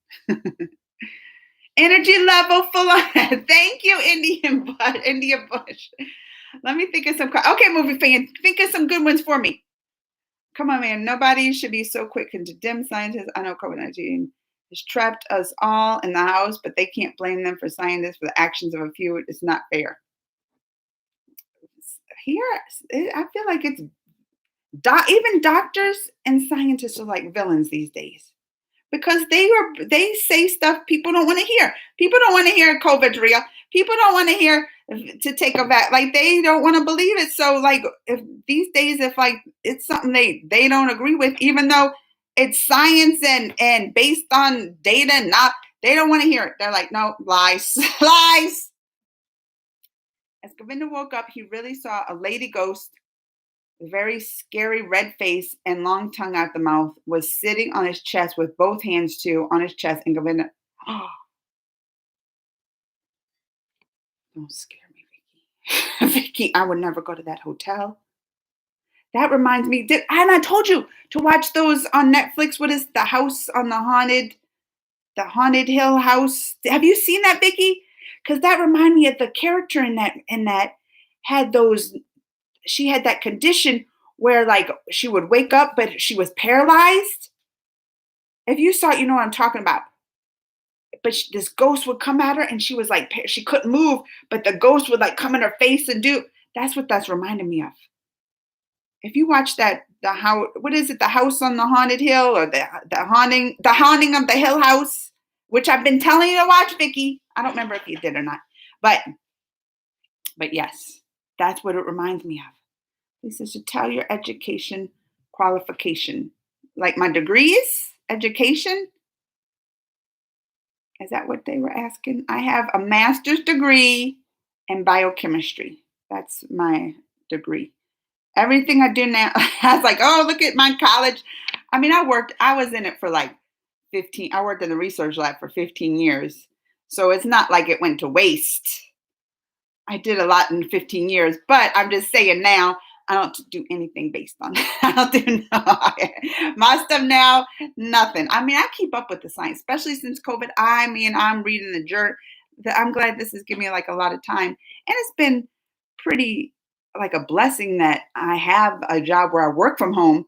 Energy level full on. Thank you, India Bush. Let me think of some. Okay, movie fan, think of some good ones for me. Come on, man. Nobody should be so quick to dim scientists. I know COVID-19 has trapped us all in the house, but they can't blame them for scientists for the actions of a few. It's not fair. Here, I feel like it's even doctors and scientists are like villains these days because they say stuff people don't want to hear. People don't want to hear COVID's real. People don't want to hear to take a vaccine. Like they don't want to believe it. So like if these days, if like it's something they don't agree with, even though it's science and based on data, not they don't want to hear it. They're like, no, lies, lies. As Govinda woke up, he really saw a lady ghost, very scary red face and long tongue out the mouth, was sitting on his chest with both hands too on his chest. And Govinda, oh, don't scare me, Vicky. Vicky, I would never go to that hotel. That reminds me, and I told you to watch those on Netflix. What is the house on the haunted hill house? Have you seen that, Vicky? Because that reminded me of the character in that had those. She had that condition where like she would wake up, but she was paralyzed. If you saw it, you know what I'm talking about. But this ghost would come at her and she was like, she couldn't move, but the ghost would like come in her face and do, that's what that's reminding me of. If you watch that, what is it? The house on the haunted hill or the haunting of the Hill House, which I've been telling you to watch, Vicky. I don't remember if you did or not, but yes, that's what it reminds me of. He says to tell your education qualification, like my degrees, education. Is that what they were asking? I have a master's degree in biochemistry. That's my degree. Everything I do now, I was like, oh, look at my college. I mean, I was in it for like 15, I worked in the research lab for 15 years. So it's not like it went to waste. I did a lot in 15 years, but I'm just saying now, I don't do anything based on that. I don't do my stuff now, nothing. I mean, I keep up with the science, especially since COVID. I'm reading the journal. I'm glad this has given me like a lot of time. And it's been pretty like a blessing that I have a job where I work from home.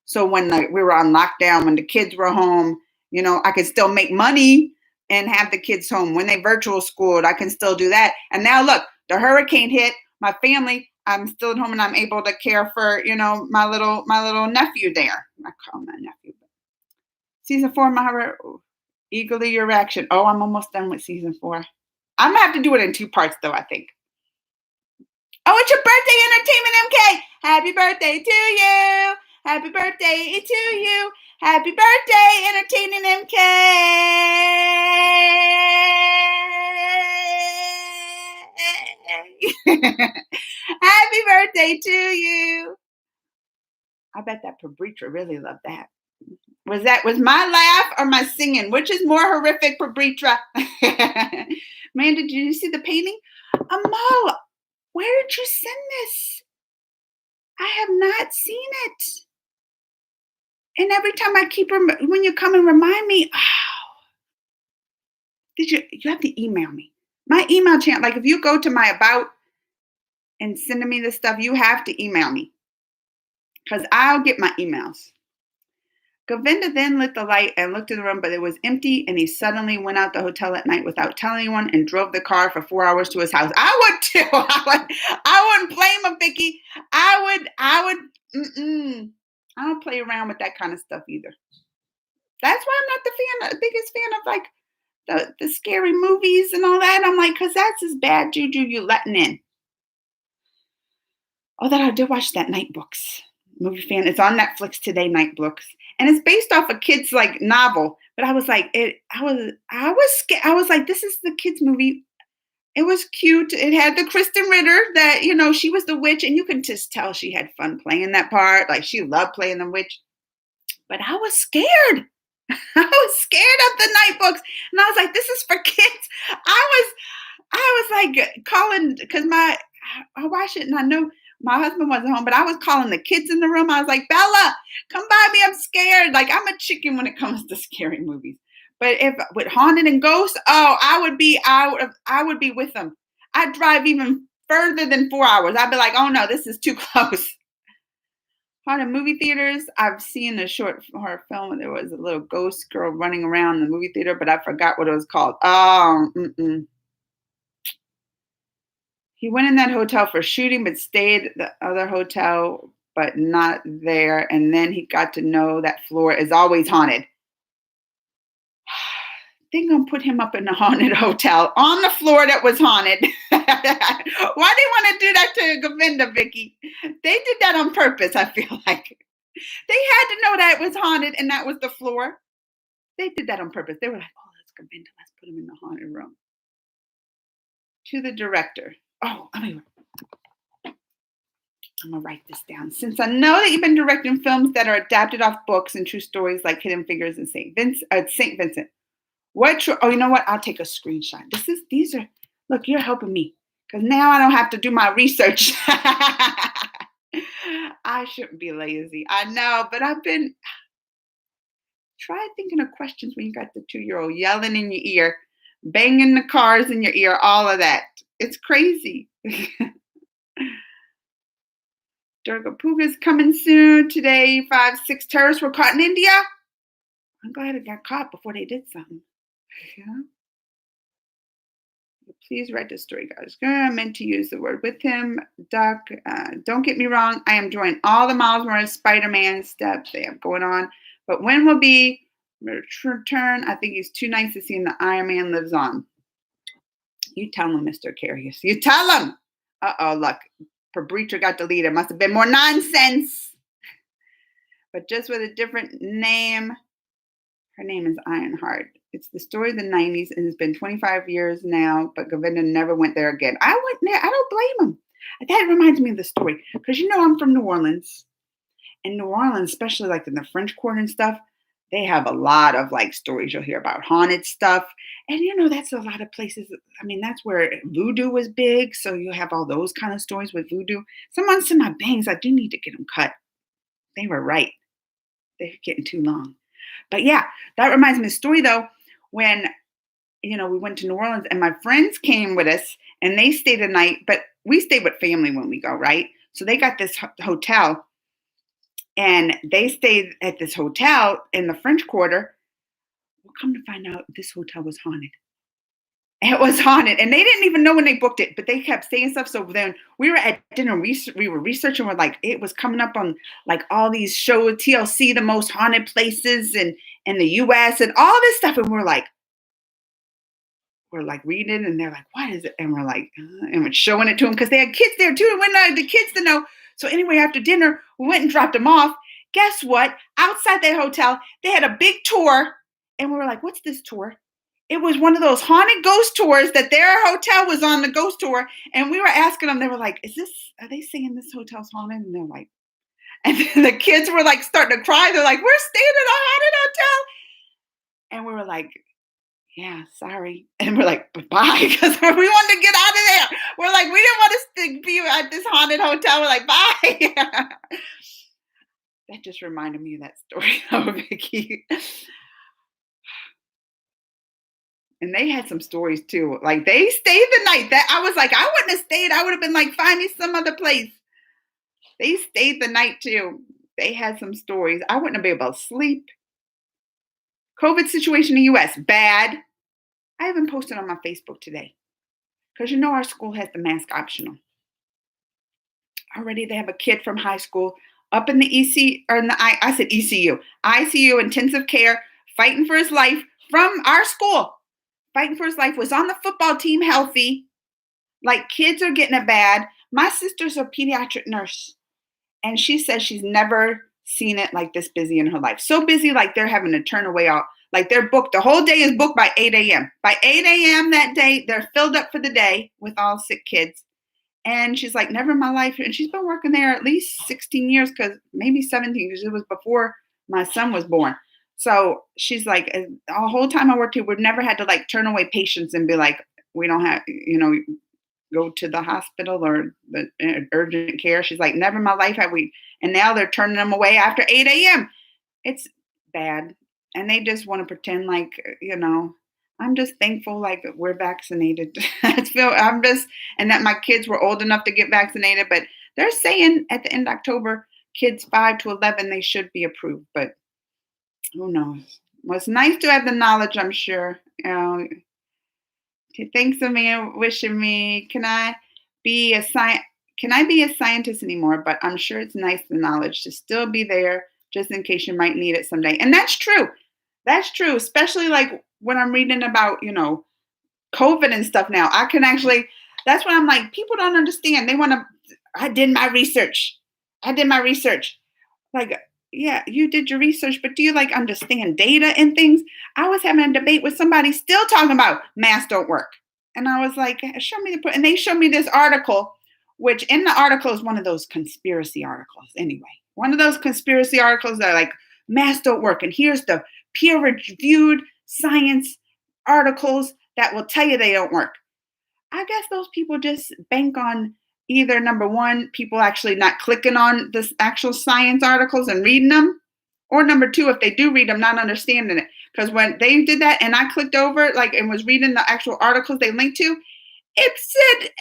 So when we were on lockdown, when the kids were home, I could still make money and have the kids home. When they virtual schooled, I can still do that. And now look, the hurricane hit my family. I'm still at home and I'm able to care for, my little nephew there. I call him my nephew. Season 4, eagerly your reaction. Oh, I'm almost done with season 4. I'm gonna have to do it in 2 parts though, I think. Oh, it's your birthday, Entertainment MK. Happy birthday to you. Happy birthday to you. Happy birthday, Entertaining MK. Happy birthday to you. I bet that Pabritra really loved that. Was my laugh or my singing? Which is more horrific, Pabritra? Man, did you see the painting? Amal, where did you send this? I have not seen it. And every time I when you come and remind me, you have to email me. My email channel, like if you go to my about and sending me this stuff, you have to email me because I'll get my emails. Govinda then lit the light and looked in the room, but it was empty, and he suddenly went out the hotel at night without telling anyone and drove the car for 4 hours to his house. I would too. I wouldn't blame him, Vicky. I don't play around with that kind of stuff either. That's why I'm not the biggest fan of like the scary movies and all that. I'm like, because that's as bad juju you letting in. Although I did watch that Night Books movie fan. It's on Netflix today, Night Books. And it's based off a kid's like novel. But I was like, I was scared. I was like, this is the kids' movie. It was cute. It had the Kristen Ritter that, she was the witch, and you can just tell she had fun playing that part. Like she loved playing the witch. But I was scared. I was scared of the Night Books. And I was like, this is for kids. I was like calling, because I watched it and I know my husband wasn't home, but I was calling the kids in the room. I was like, Bella, come by me. I'm scared. Like I'm a chicken when it comes to scary movies. But if with haunted and ghosts, I would be with them. I'd drive even further than 4 hours. I'd be like, oh no, this is too close. Haunted movie theaters. I've seen a short horror film where there was a little ghost girl running around the movie theater, but I forgot what it was called. He went in that hotel for shooting, but stayed at the other hotel, but not there. And then he got to know that floor is always haunted. They're going to put him up in a haunted hotel on the floor that was haunted. Why they want to do that to Govinda, Vicky? They did that on purpose, I feel like. They had to know that it was haunted and that was the floor. They did that on purpose. They were like, oh, that's Govinda. Let's put him in the haunted room. To the director. Oh, I'm going to write this down. Since I know that you've been directing films that are adapted off books and true stories like Hidden Figures and St. Vincent. You know what? I'll take a screenshot. Look, you're helping me because now I don't have to do my research. I shouldn't be lazy. I know, but try thinking of questions when you got the 2-year-old yelling in your ear, banging the cars in your ear, all of that. It's crazy. Durga Puga's coming soon. Today, 5-6 terrorists were caught in India. I'm glad it got caught before they did something. Yeah. Please write the story, guys. I meant to use the word with him. Duck. Don't get me wrong. I am enjoying all the Miles Morales Spider-Man steps they have going on. But when will be return? I think he's too nice to see him. The Iron Man lives on. You tell him, Mr. Carius. You tell him. Look. Pabritra got deleted. Must have been more nonsense. But just with a different name. Her name is Ironheart. It's the story of the 90s, and it's been 25 years now, but Govinda never went there again. I went there. I don't blame him. That reminds me of the story, because I'm from New Orleans. And New Orleans, especially like in the French Quarter and stuff, they have a lot of like stories you'll hear about haunted stuff. And that's a lot of places. I mean, that's where voodoo was big. So you have all those kind of stories with voodoo. Someone said my bangs, I do need to get them cut. They were right. They're getting too long. But yeah, that reminds me of a story though, when, we went to New Orleans and my friends came with us and they stayed a night, but we stay with family when we go, right? So they got this hotel and they stayed at this hotel in the French Quarter. Well, come to find out this hotel was haunted. It was haunted, and they didn't even know when they booked it, but they kept saying stuff. So then we were at dinner, we were researching. We're like, it was coming up on like all these shows, TLC, the most haunted places in the U.S. and all this stuff, and we're like reading it, and they're like, what is it? And we're like, and we're showing it to them because they had kids there too, and we wanted the kids to know. So anyway, after dinner, we went and dropped them off. Guess what? Outside the hotel, they had a big tour, and we were like, what's this tour? It was one of those haunted ghost tours that their hotel was on, the ghost tour. And we were asking them, they were like, are they saying this hotel's haunted? And they're like, and then the kids were like starting to cry. They're like, we're staying in a haunted hotel. And we were like, yeah, sorry. And we're like, bye. Because we wanted to get out of there. We're like, we didn't want to be at this haunted hotel. We're like, bye. That just reminded me of that story, Vicky. And they had some stories too. Like they stayed the night. That I was like, I wouldn't have stayed. I would have been like, find me some other place. They stayed the night too. They had some stories. I wouldn't have been able to sleep. COVID situation in the US, bad. I even posted on my Facebook today because our school has the mask optional. Already they have a kid from high school up in the EC or in the I said ECU, ICU intensive care, fighting for his life from our school. Fighting for his life, was on the football team healthy. Like kids are getting it bad. My sister's a pediatric nurse and she says she's never seen it like this busy in her life. So busy, like they're having to turn away all, like they're booked. The whole day is booked by 8 a.m. By 8 a.m. that day, they're filled up for the day with all sick kids. And she's like, never in my life. And she's been working there at least 16 years, because maybe 17, because it was before my son was born. So she's like, the whole time I worked here, we've never had to like turn away patients and be like, we don't have, go to the hospital or the urgent care. She's like, never in my life have we. And now they're turning them away after 8 a.m. It's bad. And they just want to pretend like, I'm just thankful like we're vaccinated. And that my kids were old enough to get vaccinated. But they're saying at the end of October, kids 5 to 11, they should be approved. But who knows? Well, it's nice to have the knowledge, I'm sure. Thanks, Amanda, wishing me, can I be a scientist anymore? But I'm sure it's nice, the knowledge to still be there just in case you might need it someday. And that's true. That's true, especially like when I'm reading about, COVID and stuff now. I can actually, that's what I'm like, people don't understand. They want to, I did my research. Like, yeah, you did your research, but do you like understand data and things? I was having a debate with somebody still talking about masks don't work. And I was like, show me and they showed me this article, which in the article is one of those conspiracy articles anyway. One of those conspiracy articles that are like, masks don't work. And here's the peer-reviewed science articles that will tell you they don't work. I guess those people just bank on either, number one, people actually not clicking on the actual science articles and reading them, or number two, if they do read them, not understanding it. Because when they did that and I clicked over like and was reading the actual articles they linked to, it said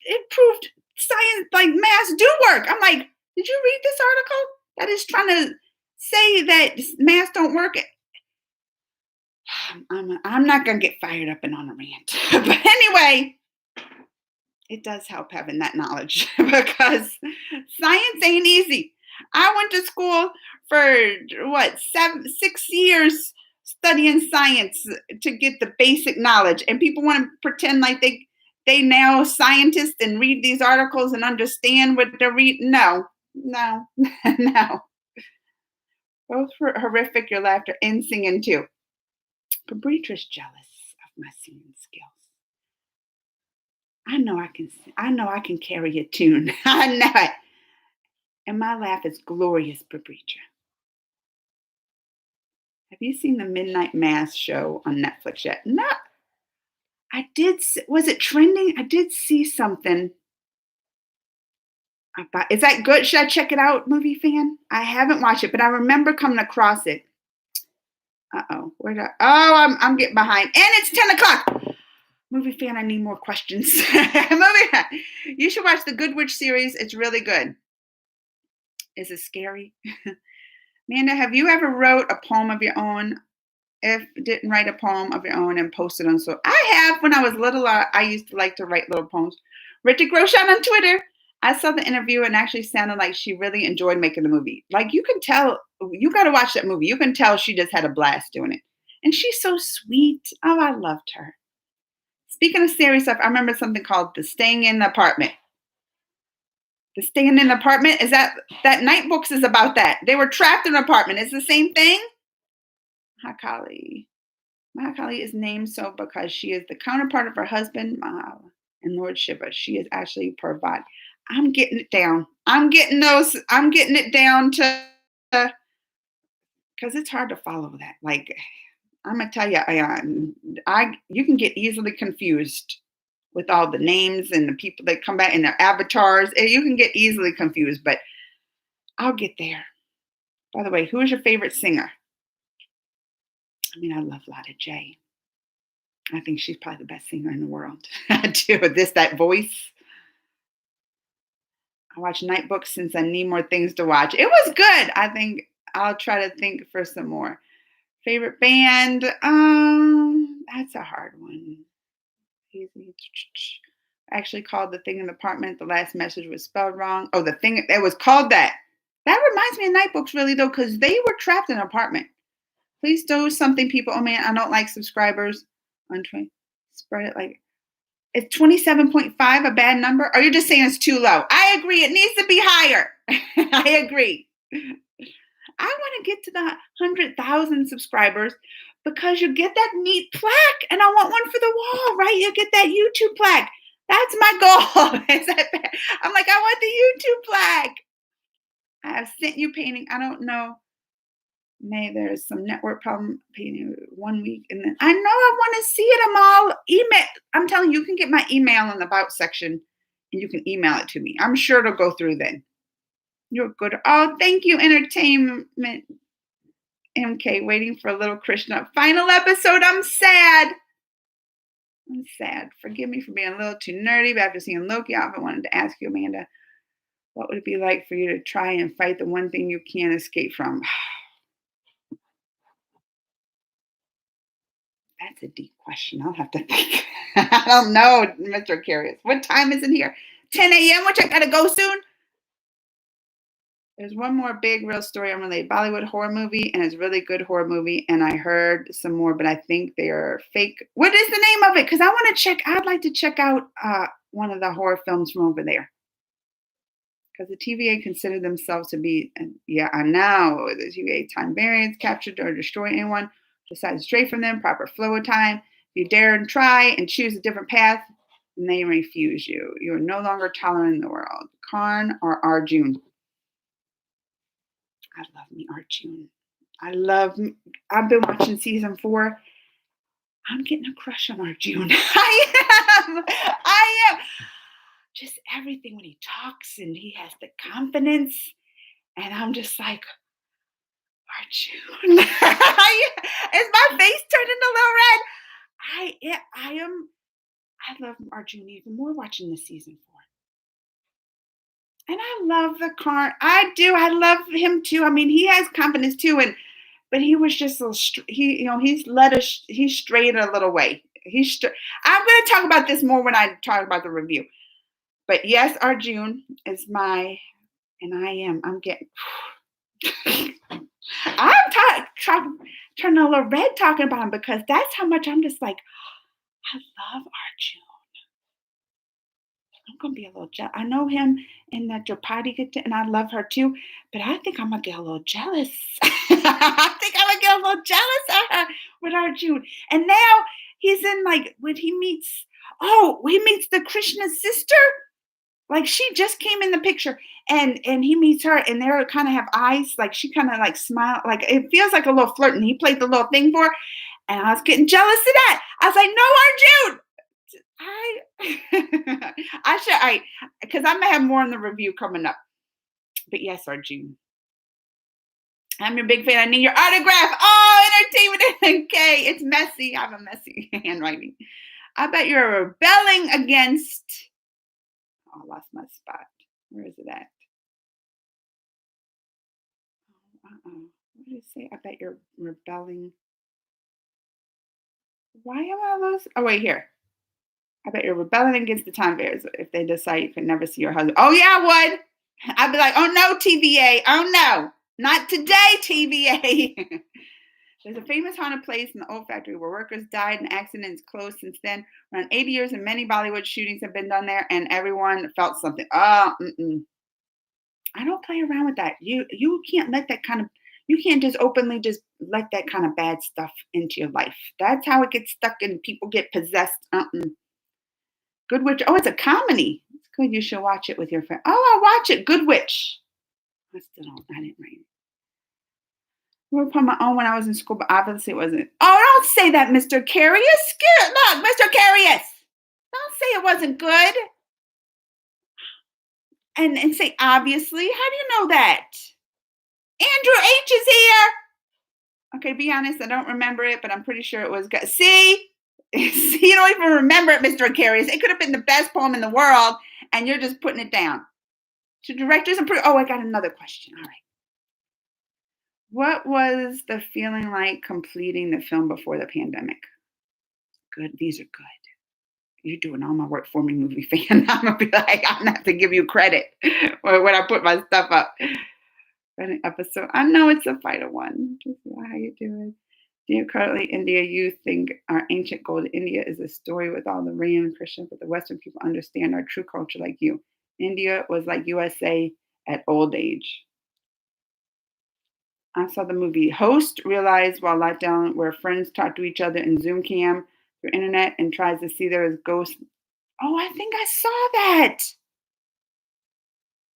it proved science, like masks do work. I'm like, did you read this article that is trying to say that masks don't work? I'm not going to get fired up and on a rant. But anyway, it does help having that knowledge because science ain't easy. I went to school for 6 years studying science to get the basic knowledge. And people want to pretend like they now scientists and read these articles and understand what they're reading. No. No. Both horrific, your laughter, and singing too. Pabritra's jealous of my singing skills. I know I can carry a tune. I know it. And my laugh is glorious, Pabritra. Have you seen the Midnight Mass show on Netflix yet? No. I did. Was it trending? I did see something about. Is that good? Should I check it out, movie fan? I haven't watched it, but I remember coming across it. Uh-oh. I'm getting behind. And it's 10 o'clock. Movie fan, I need more questions. You should watch the Good Witch series. It's really good. Is it scary? Amanda, have you ever wrote a poem of your own? If didn't write a poem of your own and post it on, so I have. When I was little, I used to like to write little poems. Ritik Roshan on Twitter. I saw the interview and actually sounded like she really enjoyed making the movie. Like you can tell, you got to watch that movie. You can tell she just had a blast doing it. And she's so sweet. Oh, I loved her. Speaking of serious stuff, I remember something called The Staying in the Apartment. The Staying in the Apartment, is that Night Books is about that. They were trapped in an apartment. It's the same thing. Mahakali is named so because she is the counterpart of her husband, Mahala, and Lord Shiva. She is actually Parvati. I'm getting it down. I'm getting it down to, because it's hard to follow that. Like, I'm gonna tell you, you can get easily confused with all the names and the people that come back and their avatars. You can get easily confused, but I'll get there. By the way, who is your favorite singer? I mean, I love Lotta J. I think she's probably the best singer in the world. I do. That voice. I watch Night Books since I need more things to watch. It was good. I think I'll try to think for some more. Favorite band? That's a hard one. I actually called the thing in the apartment. The last message was spelled wrong. Oh, the thing it was called that. That reminds me of Night Books, really though, because they were trapped in an apartment. Please do something, people. Oh man, I don't like subscribers. On 20, spread it like it's 27.5 a bad number? Or you're just saying it's too low? I agree. It needs to be higher. I agree. I want to get to the 100,000 subscribers because you get that neat plaque, and I want one for the wall, right? You get that YouTube plaque. That's my goal. I'm like, I want the YouTube plaque. I have sent you painting. I don't know. May there's some network problem painting 1 week, and then I know I want to see it. I'm all email. I'm telling you, you can get my email in the about section, and you can email it to me. I'm sure it'll go through then. You're good. Oh, thank you, Entertainment MK. Waiting for a little Krishna. Final episode. I'm sad. I'm sad. Forgive me for being a little too nerdy, but after seeing Loki off, I wanted to ask you, Amanda, what would it be like for you to try and fight the one thing you can't escape from? That's a deep question. I'll have to think. I don't know, Mr. Curious. What time is it here? 10 a.m., which I got to go soon. There's one more big real story unrelated Bollywood horror movie, and it's a really good horror movie. And I heard some more, but I think they are fake. What is the name of it? Because I want to check. I'd like to check out one of the horror films from over there. Because the TVA consider themselves to be, yeah, I know, the TVA time variance, captured or destroy anyone, decides to stray from them, proper flow of time. If you dare and try and choose a different path, and they refuse you. You are no longer tolerant in the world. Karn or Arjun? I love me Arjun. I've been watching season 4. I'm getting a crush on Arjun. I am. Just everything when he talks and he has the confidence. And I'm just like, Arjun. Is my face turning a little red? I love Arjun even more watching this season 4. And I love the car. I do. I love him too. I mean, he has confidence too, but he was just a little. He's strayed a little way. I'm going to talk about this more when I talk about the review. But yes, Arjun is I'm getting. I'm turning a little red talking about him because that's how much I'm just like, I love Arjun. I'm gonna be a little jealous. I know him and that Draupadi and I love her too, but I think I'm gonna get a little jealous. I think I'm gonna get a little jealous with Arjun. And now he's in when he meets the Krishna's sister. Like she just came in the picture and he meets her and they kind of have eyes, like she kind of smile, like it feels like a little flirting. He played the little thing for her, and I was getting jealous of that. I was like, no, Arjun. Because I'm gonna have more in the review coming up. But yes, Arjun. I'm your big fan. I need your autograph. Oh, Entertainment okay. It's messy. I have a messy handwriting. I bet you're rebelling against. Oh, I lost my spot. Where is it at? What did it say? I bet you're rebelling. Why am I lost? Oh, wait, here. I bet you're rebelling against the time bears if they decide you can never see your husband. Oh, yeah, I would. I'd be like, oh, no, TVA. Oh, no. Not today, TVA. There's a famous haunted place in the old factory where workers died in accidents closed since then. Around 80 years and many Bollywood shootings have been done there, and everyone felt something. I don't play around with that. You can't let that kind of, you can't just openly just let that kind of bad stuff into your life. That's how it gets stuck and people get possessed. Good Witch. Oh, it's a comedy. It's good. You should watch it with your friend. Oh, I'll watch it. Good Witch. I didn't write it. I wrote on my own when I was in school, but obviously it wasn't. Oh, don't say that, Mr. Carius. Look, Mr. Carius. Don't say it wasn't good. And say obviously. How do you know that? Andrew H is here. Okay, be honest. I don't remember it, but I'm pretty sure it was good. See? You don't even remember it, Mr. Carius. It could have been the best poem in the world, and you're just putting it down. To directors, I got another question. All right. What was the feeling like completing the film before the pandemic? Good. These are good. You're doing all my work for me, movie fan. I'm gonna be like, I'm gonna have to give you credit when I put my stuff up. An episode. I know it's a fighter one. Just how you doing? Dear currently India, you think our ancient gold India is a story with all the Ram Christian, but the Western people understand our true culture like you. India was like USA at old age. I saw the movie Host, realized while locked down where friends talk to each other in Zoom cam through internet and tries to see there as ghosts. Oh, I think I saw that.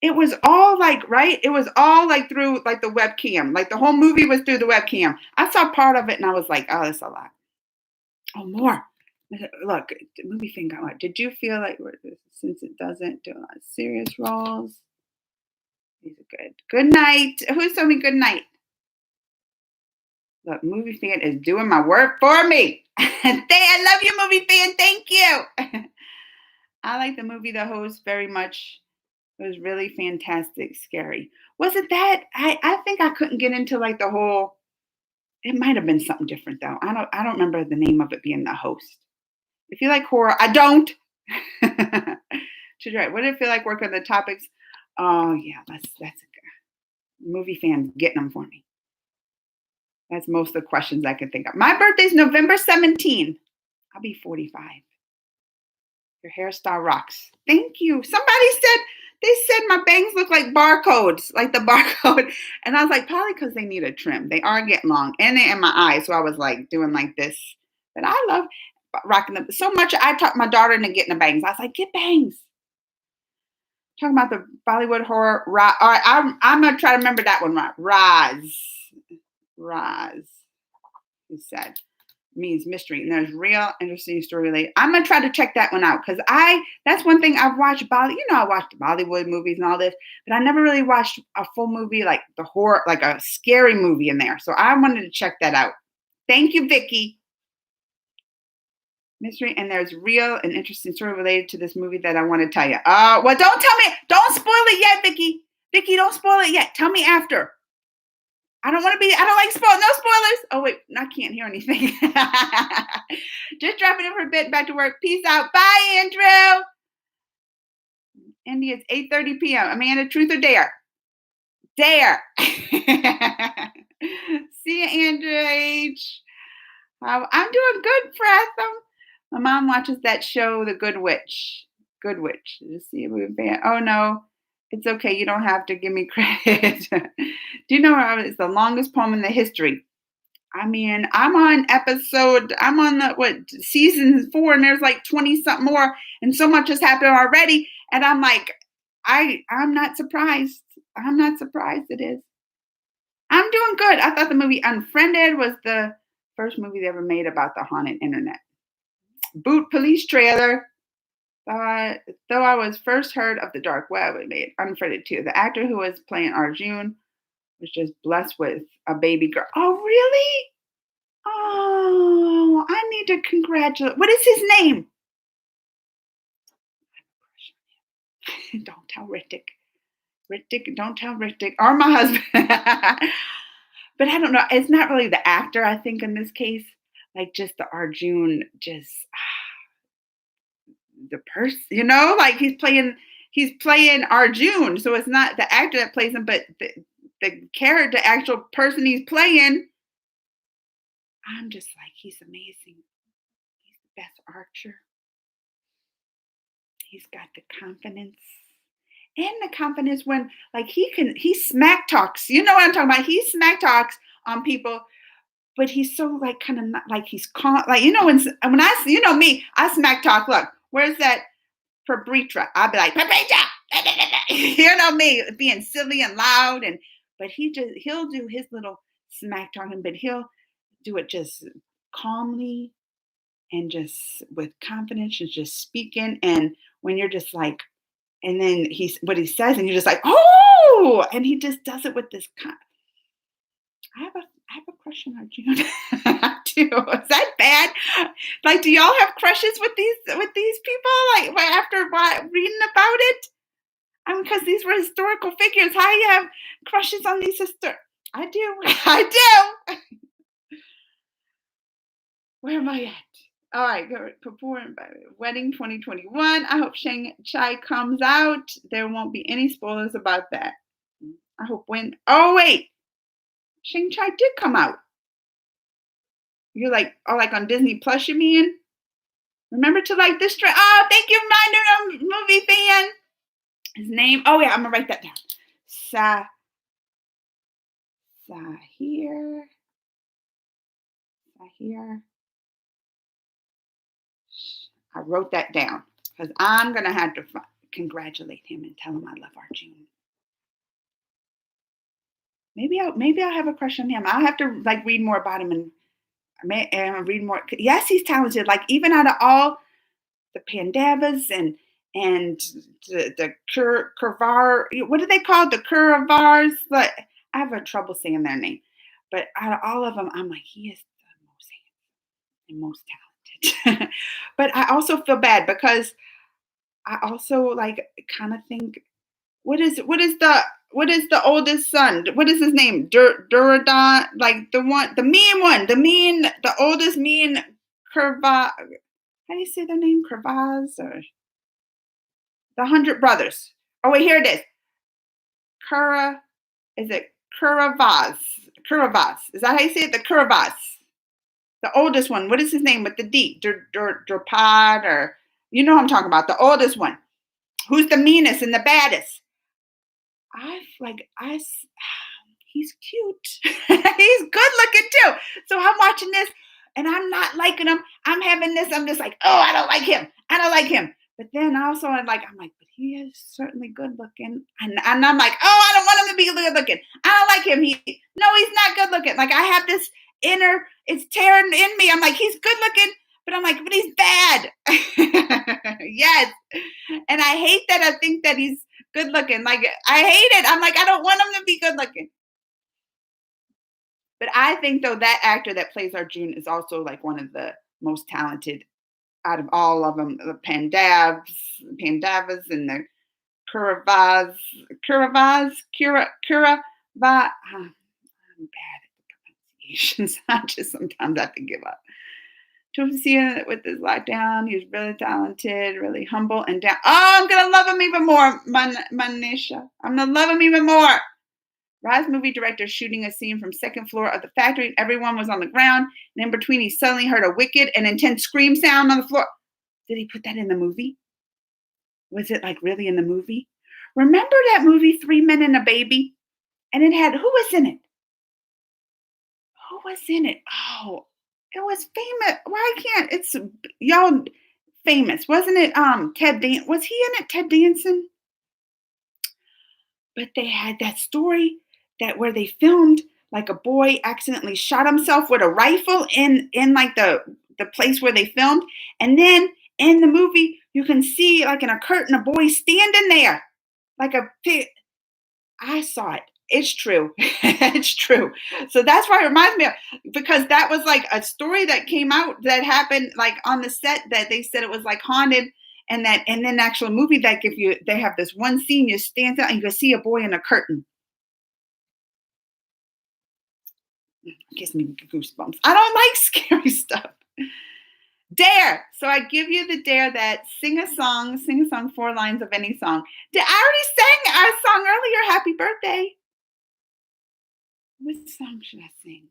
It was all like, right? It was all like through like the webcam. Like the whole movie was through the webcam. I saw part of it and I was like, oh, that's a lot. Oh, more. Look, the movie thing got what? Did you feel like since it doesn't do a lot of serious roles? These are good. Good night. Who's told me good night? Look, movie fan is doing my work for me. I love you, movie fan. Thank you. I like the movie The Host very much. It was really fantastic, scary. Was it that? I think I couldn't get into like the whole. It might have been something different though. I don't remember the name of it being The Host. If you like horror, I don't. To right. What did it feel like working on the topics? Oh yeah, that's a movie fan getting them for me. That's most of the questions I can think of. My birthday's November 17. I'll be 45. Your hairstyle rocks. Thank you. They said my bangs look like barcodes, like the barcode. And I was like, probably because they need a trim. They are getting long and they're in my eyes. So I was like doing like this. But I love rocking them so much. I taught my daughter into getting the bangs. I was like, get bangs. Talking about the Bollywood horror. All right, I'm going to try to remember that one right. Raz, he said, means mystery. And there's real interesting story related. I'm gonna try to check that one out because that's one thing I've watched I watched Bollywood movies and all this, but I never really watched a full movie like the horror, like a scary movie in there. So I wanted to check that out. Thank you, Vicky. Mystery, and there's real and interesting story related to this movie that I want to tell you. Well, don't tell me, don't spoil it yet, Vicky. Vicky, don't spoil it yet. Tell me after. I don't like no spoilers. Oh, wait, I can't hear anything. Just dropping in for a bit, back to work. Peace out. Bye, Andrew. India, it's 8:30 p.m. Amanda, truth or dare? Dare. See you, Andrew H. I'm doing good, Pratham. My mom watches that show, The Good Witch. Good Witch. Just see a movie fan. Oh, no. It's okay. You don't have to give me credit. Do you know it's the longest poem in the history? I mean, I'm on season 4, and there's like 20 something more, and so much has happened already. And I'm like, I'm not surprised. I'm not surprised it is. I'm doing good. I thought the movie Unfriended was the first movie they ever made about the haunted internet. Boot police trailer. Though I was first heard of the dark web, it made Unfriended too. The actor who was playing Arjun was just blessed with a baby girl. Oh, really? Oh, I need to congratulate. What is his name? Don't tell Ritik. Don't tell Ritik or my husband. But I don't know. It's not really the actor, I think, in this case. Like just the Arjun, just the person, like he's playing Arjun. So it's not the actor that plays him, but the character, the actual person he's playing. I'm just like, he's amazing. He's the best archer. He's got the confidence. And the confidence when like he smack talks. You know what I'm talking about? He smack talks on people, but he's so like kind of not like he's calm. Like, when I me, I smack talk. Look, where's that Pabritra? I'll be like, Pabritra! Me being silly and loud, but he'll do his little smack talking, but he'll do it just calmly and just with confidence and just speaking. And when you're just like, and then what he says, and you're just like, oh, and he just does it with this. I have a crush on Arjun too. Is that bad? Like, do y'all have crushes with these people? Like, after reading about it? I mean, because these were historical figures. How do you have crushes on these I do. I do. Where am I at? All right, perform wedding 2021. I hope Shang Chai comes out. There won't be any spoilers about that. I hope when. Oh wait, Shang Chai did come out. You're like, oh, like on Disney Plus, you mean? Remember to like this track. Oh, thank you, reminder, movie fan. His name. Oh yeah, I'm gonna write that down. Sahir. I wrote that down because I'm gonna have to congratulate him and tell him I love Arjun. Maybe I'll have a crush on him. I'll have to like read more about him and read more. Yes, he's talented. Like even out of all the Pandavas and the Kurvar, what do they call the Kuravars? Like I have a trouble saying their name, but out of all of them, I'm like he is the most handsome and most talented. But I also feel bad because I also like kind of think what is the oldest son? What is his name? Duradon, like the oldest mean Kurva. How do you say their name? Kurvaz or the 100 brothers? Oh wait, here it is. Kura, is it Kuravaz? Kuravaz. Is that how you say it? The Kuravaz. The oldest one. What is his name with the D? Drupad or you know what I'm talking about. The oldest one. Who's the meanest and the baddest? He's cute. He's good looking too. So I'm watching this and I'm not liking him. I'm having this. I'm just like, oh, I don't like him. I don't like him. But then also I'm like, but he is certainly good looking. And I'm like, oh, I don't want him to be good looking. I don't like him. He's not good looking. Like I have this it's tearing in me. I'm like, he's good looking, but I'm like, but he's bad. Yes. And I hate that I think that he's good looking. Like I hate it. I'm like, I don't want him to be good looking. But I think though that actor that plays Arjun is also like one of the most talented out of all of them. The Pandavas and the Kuravas, Kurava. I'm bad at the pronunciations. I just sometimes have to give up. To see it with his lockdown, he's really talented, really humble and down. Oh, I'm gonna love him even more, Manisha. I'm gonna love him even more. Raz movie director shooting a scene from second floor of the factory, and everyone was on the ground. And in between, he suddenly heard a wicked and intense scream sound on the floor. Did he put that in the movie? Was it like really in the movie? Remember that movie, 3 Men and a Baby? And it had who was in it? Who was in it? Oh. It was famous. Why can't it's y'all famous? Wasn't it Ted Dan was he in it? Ted Danson? But they had that story that where they filmed like a boy accidentally shot himself with a rifle in like the place where they filmed. And then in the movie you can see like in a curtain a boy standing there like a pig. I saw it. It's true. It's true. So that's why it reminds me of, because that was like a story that came out that happened like on the set that they said it was like haunted and then the actual movie that they have this one scene you stand out and you can see a boy in a curtain. It gives me goosebumps. I don't like scary stuff. Dare. So I give you the dare that sing a song 4 lines of any song. I already sang our song earlier. Happy birthday. What song should I sing?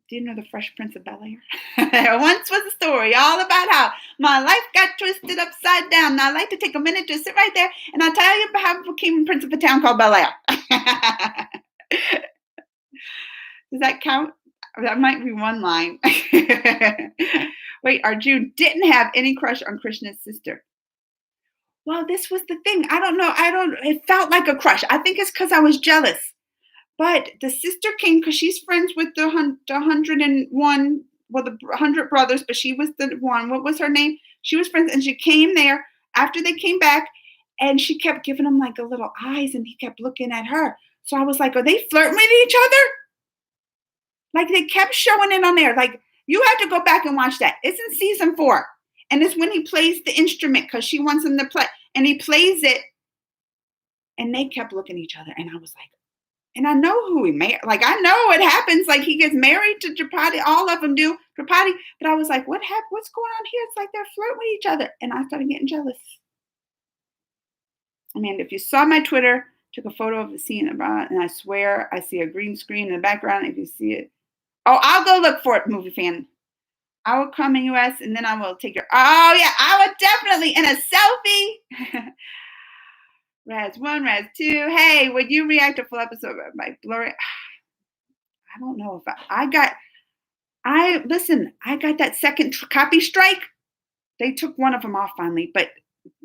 Do you know the Fresh Prince of Bel-Air? There once was a story all about how my life got twisted upside down. Now I'd like to take a minute to sit right there and I'll tell you how I became Prince of a town called Bel-Air. Does that count? That might be one line. Wait, Arjun didn't have any crush on Krishna's sister. Well, this was the thing. I don't know. It felt like a crush. I think it's because I was jealous. But the sister came because she's friends with the 101, well, the 100 brothers, but she was the one. What was her name? She was friends. And she came there after they came back and she kept giving him like a little eyes and he kept looking at her. So I was like, are they flirting with each other? Like they kept showing it on there. Like you have to go back and watch that. It's in season 4. And it's when he plays the instrument because she wants him to play. And he plays it. And they kept looking at each other. And I was like, And I know who he married. Like, I know what happens. Like, he gets married to Tripathi. All of them do. Tripathi. But I was like, what happened? What's going on here? It's like they're flirting with each other. And I started getting jealous. I mean, if you saw my Twitter, took a photo of the scene about, and I swear I see a green screen in the background. If you see it. Oh, I'll go look for it, movie fan. I will come in US and then I will take your. Oh, yeah. I would definitely. In a selfie. Raz 1, Raz 2. Hey, would you react to full episode of my blurry? I don't know if I got that second copy strike. They took one of them off finally, but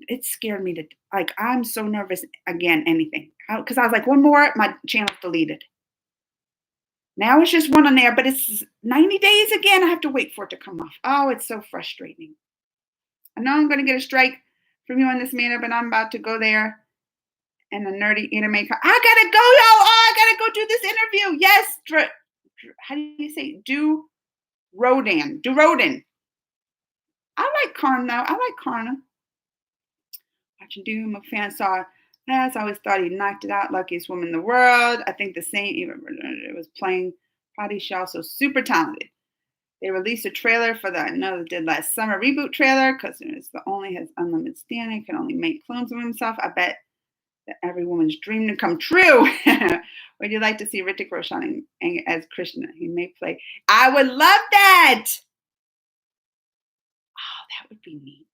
it scared me to, like, I'm so nervous again, anything. Because I was like, one more, my channel's deleted. Now it's just one on there, but it's 90 days again. I have to wait for it to come off. Oh, it's so frustrating. I know I'm going to get a strike from you on this matter, but I'm about to go there. And the nerdy anime. I gotta go, y'all. Oh, I gotta go do this interview. Yes, how do you say? Do Rodan. I like Karna. Watching Doom, a fan saw. Yes, I always thought he knocked it out. Luckiest woman in the world. I think the same. Even it was playing Patty Shaw, so super talented. They released a trailer for the, I know they did last summer reboot trailer because it's the only has unlimited standing, can only make clones of himself. I bet every woman's dream to come true. Would you like to see Hrithik Roshan as Krishna? He may play. I would love that. Oh, that would be neat.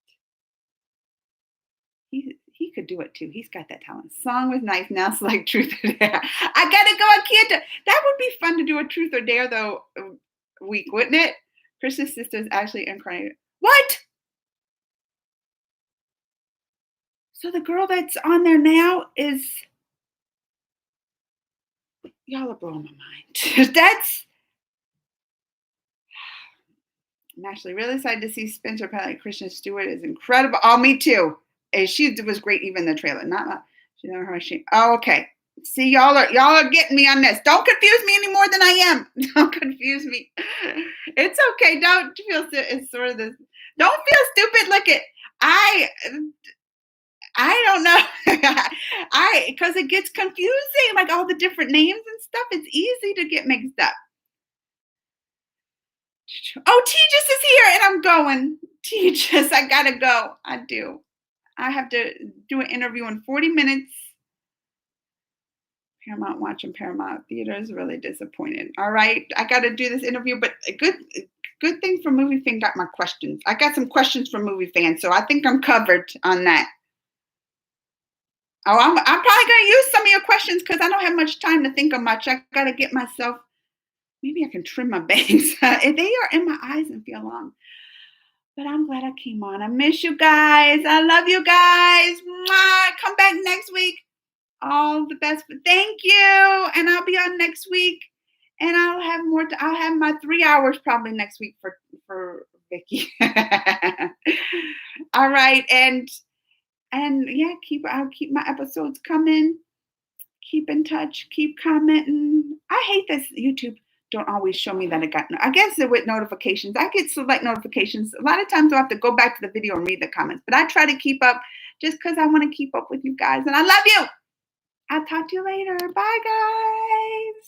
He could do it too. He's got that talent. Song was nice. Now it's like Truth or Dare. I gotta go. I can't. That would be fun to do a Truth or Dare though week, wouldn't it? Krishna's sister is actually incarnated. What? So the girl that's on there now is, y'all are blowing my mind. I'm actually really excited to see Spencer Pratt. Kristen Stewart is incredible. Oh, me too. And she was great, even the trailer. She never heard she. Oh, okay. See, y'all are getting me on this. Don't confuse me any more than I am. Don't confuse me. It's okay. Don't feel. It's sort of this. Don't feel stupid. Look at I don't know. Because it gets confusing, like all the different names and stuff. It's easy to get mixed up. Oh, Tejas is here, and I'm going. Tejas, I gotta go. I do. I have to do an interview in 40 minutes. Paramount watching Paramount Theater is really disappointed. All right, I got to do this interview, but a good thing for Movie Fan got my questions. I got some questions from Movie Fan, so I think I'm covered on that. Oh, I'm probably going to use some of your questions because I don't have much time to think of much. I got to get myself, maybe I can trim my bangs. They are in my eyes and feel long. But I'm glad I came on. I miss you guys. I love you guys. Mwah. Come back next week. All the best. Thank you. And I'll be on next week. And I'll have more. I'll have my 3 hours probably next week for Vicky. All right. And yeah, I'll keep my episodes coming. Keep in touch. Keep commenting. I hate this YouTube don't always show me that it got. I guess with notifications, I get select notifications. A lot of times I'll have to go back to the video and read the comments. But I try to keep up just because I want to keep up with you guys. And I love you. I'll talk to you later. Bye, guys.